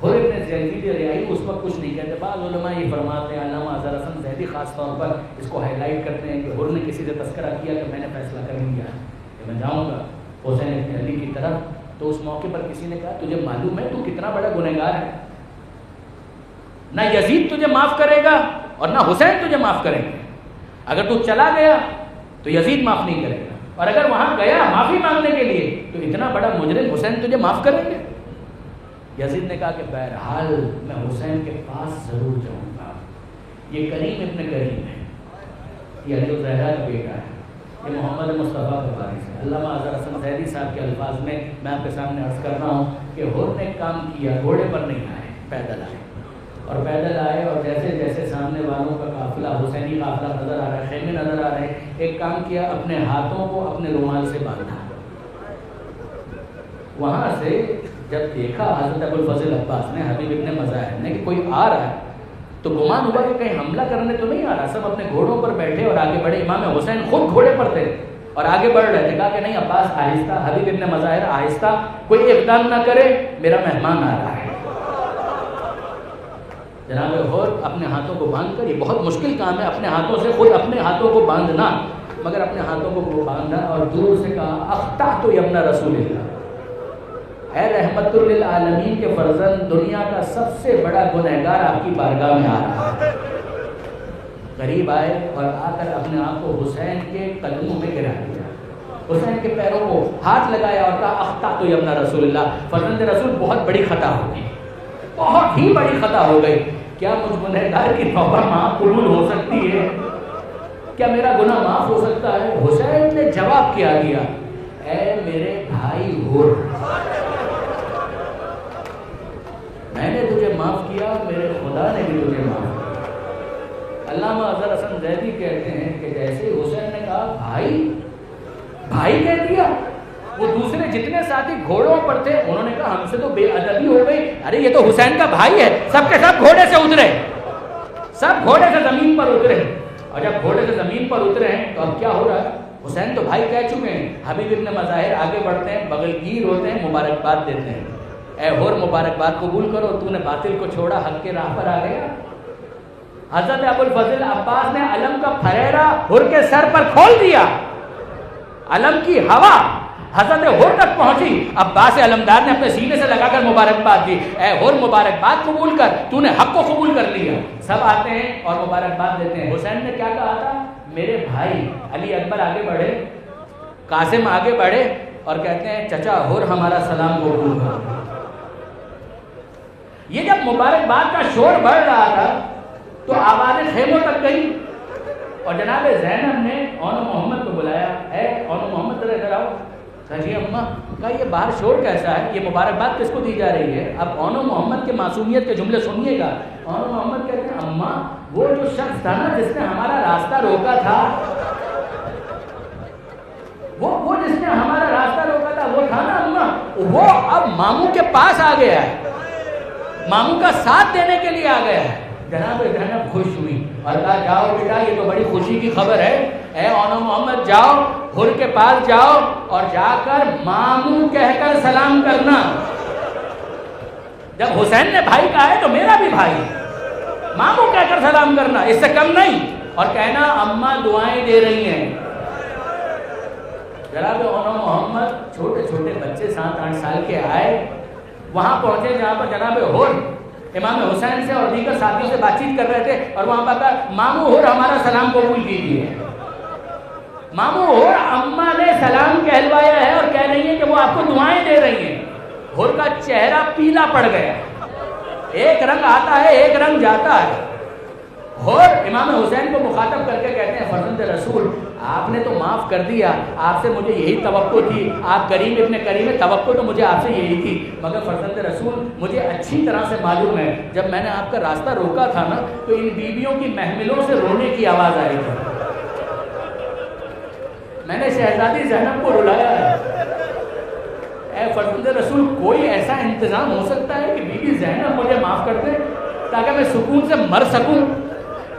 حر ابن زید ریاحی اس وقت کچھ نہیں کہتے. بعض علماء یہ فرماتے ہیں، علامہ اظہر حسن زیدی خاص طور پر اس کو ہائی لائٹ کرتے ہیں کہ حر نے کسی سے تذکرہ کیا کہ میں نے فیصلہ کر لیا کہ میں جاؤں گا حسین ابن علی کی طرف. تو اس موقع پر کسی نے کہا تجھے معلوم ہے تو کتنا بڑا گنہگار ہے، نہ یزید تجھے معاف کرے گا اور نہ حسین تجھے معاف کریں گے. اگر تو چلا گیا تو یزید معاف نہیں کرے گا، اور اگر وہاں گیا معافی مانگنے کے لیے تو اتنا بڑا مجرم حسین تجھے معاف کریں گے. یزید نے کہا کہ بہرحال میں حسین کے پاس ضرور جاؤں گا. یہ کریم ابن کریم ہے، یہ علی الزہرا کا بیٹا ہے، یہ محمد مصطفیٰ کا وارث ہے. علامہ اظہر حسن زیدی صاحب کے الفاظ میں آپ کے سامنے عرض کر رہا ہوں کہ حر نے کام کیا، گھوڑے پر نہیں آئے، پیدل آئے. اور پیدل آئے اور جیسے جیسے سامنے والوں کا قافلہ، حسینی قافلہ نظر آ رہا ہے، خیمے نظر آ رہے ہیں، ایک کام کیا، اپنے ہاتھوں کو اپنے رومال سے باندھا. وہاں سے جب دیکھا حضرت ابوالفضل عباس نے، حبیب ابن مظاہر نے کہ کوئی آ رہا ہے تو گمان ہوا کہ کہیں حملہ کرنے تو نہیں آ رہا. سب اپنے گھوڑوں پر بیٹھے اور آگے بڑھے. امام حسین خود گھوڑے پر تھے اور آگے بڑھ رہے تھے. کہا کہ نہیں عباس آہستہ، حبیب ابن مظاہر آہستہ، کوئی اقدام نہ کرے، میرا مہمان آ رہا ہے. جناب حر اپنے ہاتھوں کو باندھ کر، یہ بہت مشکل کام ہے اپنے ہاتھوں سے خود اپنے ہاتھوں کو باندھنا، مگر اپنے ہاتھوں کو باندھا اور دور سے کہا اخطأت یا ابن رسول اللہ، اے رحمت للعالمین کے فرزند، دنیا کا سب سے بڑا گنہگار آپ کی بارگاہ میں آ رہا ہے. قریب آئے اور آ کر اپنے آپ کو حسین کے قدموں میں گرا دیا، حسین کے پیروں کو ہاتھ لگایا اور کہا اخطأت یا ابن رسول اللہ، فرزند رسول بہت بڑی خطا ہو گئی، بہت ہی بڑی خطا ہو گئی. کیا مجھ گنہگار کی توبہ معاف قبول ہو سکتی ہے؟ کیا میرا گناہ معاف ہو سکتا ہے؟ حسین نے جواب کیا دیا، اے میرے بھائی حر، میں نے تجھے معاف کیا، میرے خدا نے بھی تجھے معاف کیا. علامہ اظہر حسن زیدی کہتے ہیں کہ جیسے حسین نے کہا بھائی، بھائی کہہ دیا، وہ دوسرے جتنے ساتھی گھوڑوں پر تھے انہوں نے کہا ہم سے تو بے ادبی ہو گئی، ارے یہ تو حسین کا بھائی ہے. سب کے سب گھوڑے سے اترے، سب گھوڑے سے زمین پر اترے. اور جب گھوڑے سے زمین پر اترے ہیں تو اب کیا ہو رہا ہے؟ حسین تو بھائی کہہ چکے ہیں. حبیب ابن مظاہر آگے بڑھتے ہیں، بغل گیر ہوتے ہیں، مبارکباد دیتے ہیں، اے حر مبارکباد قبول کرو، تو نے باطل کو چھوڑا، حق کے راہ پر آ گیا. حضرت ابوالفضل عباس نے علم کا پھریرا حر کے سر پر کھول دیا. علم کی ہوا حضرت حر تک پہنچی. عباس علمدار نے اپنے سینے سے لگا کر مبارکباد دی. اے حر مبارکباد قبول کر, تو نے حق کو قبول کر لیا. سب آتے ہیں اور مبارکباد دیتے ہیں. حسین نے کیا کہا تھا؟ میرے بھائی. علی اکبر آگے بڑھے, قاسم آگے بڑھے اور کہتے ہیں چچا حر ہمارا سلام قبول کر. یہ جب مبارکباد کا شور بڑھ رہا تھا تو آوازیں خیموں تک گئی اور جناب زینب نے اون محمد کو بلایا. اے اون محمد ذرا ادھر آؤ. کہا جی اماں. کہا یہ باہر شور کیسا ہے, یہ مبارکباد کس کو دی جا رہی ہے؟ اب اون محمد کے معصومیت کے جملے سنیے گا. اون محمد کہتے ہیں اماں وہ جو شخص تھا نا جس نے ہمارا راستہ روکا تھا, وہ جس نے ہمارا راستہ روکا تھا وہ تھا نا اماں, وہ اب ماموں کے پاس آ گیا ہے, ماموں کا ساتھ دینے کے لیے آ گیا ہے. جناب زینب خوش ہوئی اور کہا جاؤ بیٹا یہ تو بڑی خوشی کی خبر ہے. اے اون محمد جاؤ حر کے پاس جاؤ اور جا کر ماموں کہہ کر سلام کرنا. جب حسین نے بھائی کہا ہے تو میرا بھی بھائی, ماموں کہہ کر سلام کرنا, اس سے کم نہیں. اور کہنا اماں دعائیں دے رہی ہیں. جناب اون محمد چھوٹے چھوٹے بچے 7-8 سال کے آئے, وہاں پہنچے جہاں پر جناب حر امام حسین سے اور دیگر ساتھیوں سے بات چیت کر رہے تھے اور وہاں پر کہا ماموں حر ہمارا سلام قبول کیجیے. ماموں حر اماں نے سلام کہلوایا ہے اور کہہ رہی ہیں کہ وہ آپ کو دعائیں دے رہی ہیں. حر کا چہرہ پیلا پڑ گیا, ایک رنگ آتا ہے ایک رنگ جاتا ہے. حر امام حسین کو مخاطب کر کے کہتے ہیں فرزند رسول آپ نے تو معاف کر دیا, آپ سے مجھے یہی توقع تھی, آپ کریم ابن کریم, توقع تو مجھے آپ سے یہی تھی, مگر فرزند رسول مجھے اچھی طرح سے معلوم ہے جب میں نے آپ کا راستہ روکا تھا نا تو ان بیویوں کی محملوں سے رونے کی آواز آئی تھی. میں نے شہزادی زینب کو رلایا ہے. اے فرزند رسول کوئی ایسا انتظام ہو سکتا ہے کہ بی بی زینب مجھے معاف کر دے تاکہ میں سکون سے مر سکوں,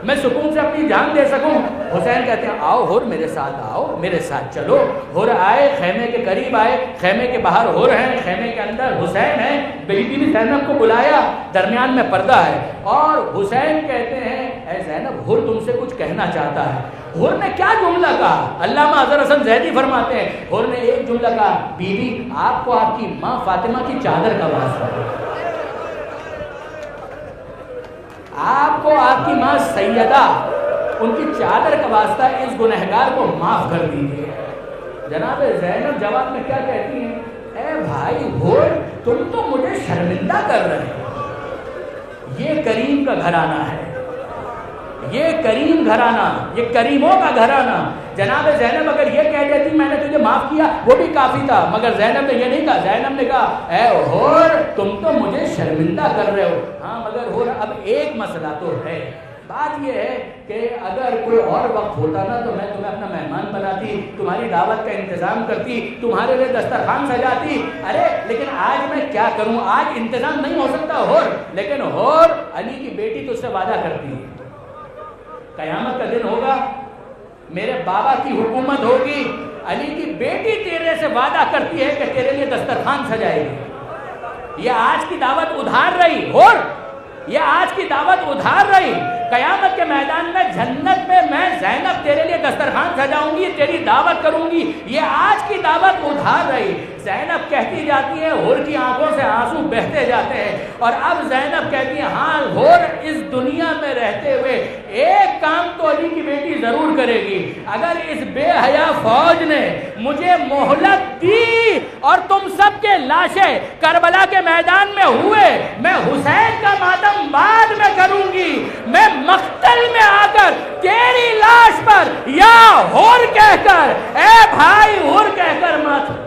میں سکون سے اپنی جان دے سکوں. حسین کہتے ہیں آؤ حر میرے ساتھ آؤ, میرے ساتھ چلو. حر آئے, خیمے کے قریب آئے, خیمے کے باہر حر ہیں, خیمے کے اندر حسین ہے. بیٹی بھی زینب کو بلایا, درمیان میں پردہ ہے اور حسین کہتے ہیں اے زینب حر تم سے کچھ کہنا چاہتا ہے. حر نے کیا جملہ کہا؟ علامہ اظہر حسن زیدی فرماتے ہیں حر نے ایک جملہ کہا بیوی آپ کو آپ کی ماں فاطمہ کی چادر کا واسطہ ہے, آپ کو آپ کی ماں سیدہ ان کی چادر کا واسطہ اس گنہگار کو معاف کر دیجیے. جناب زینب جواب میں کیا کہتی ہیں؟ اے بھائی حر تم تو مجھے شرمندہ کر رہے ہو, یہ کریم کا گھرانہ ہے, یہ کریم گھرانہ, یہ کریموں کا گھرانہ. جناب زینب اگر یہ کہہ دیتی میں نے تجھے معاف کیا وہ بھی کافی تھا, مگر زینب نے یہ نہیں کہا. زینب نے کہا اے حر تم تو مجھے شرمندہ کر رہے ہو. ہاں مگر حر اب ایک مسئلہ تو ہے, بات یہ ہے کہ اگر کوئی اور وقت ہوتا نا تو میں تمہیں اپنا مہمان بناتی, تمہاری دعوت کا انتظام کرتی, تمہارے لیے دسترخوان سجاتی. ارے لیکن آج میں کیا کروں, آج انتظام نہیں ہو سکتا حر. لیکن حر علی کی بیٹی تو اس سے وعدہ کرتی ہے قیامت کا دن ہوگا, میرے بابا کی حکومت ہوگی, علی کی بیٹی تیرے سے وعدہ کرتی ہے کہ تیرے لیے دسترخوان سجائے گی. یہ آج کی دعوت ادھار رہی حر, یہ آج کی دعوت ادھار رہی. قیامت کے میدان میں جنت میں میں زینب تیرے لیے دسترخوان سجاؤں گی, تیری دعوت کروں گی. یہ آج کی دعوت ادھار رہی. زینب کہتی جاتی ہے, حر کی آنکھوں سے آنسو بہتے جاتے ہیں اور اب زینب کہتی ہے ہاں حر اس دنیا میں رہتے ہوئے ایک کام تو علی کی بیٹی ضرور کرے گی. اگر اس بے حیا فوج نے مجھے مہلت دی اور تم سب کے لاشیں کربلا کے میدان میں ہوئے, میں حسین کا ماتم بعد میں کروں گی. میں مقتل میں آ کر تیری لاش پر یا حر کہہ کر, اے بھائی حر کہہ کر مت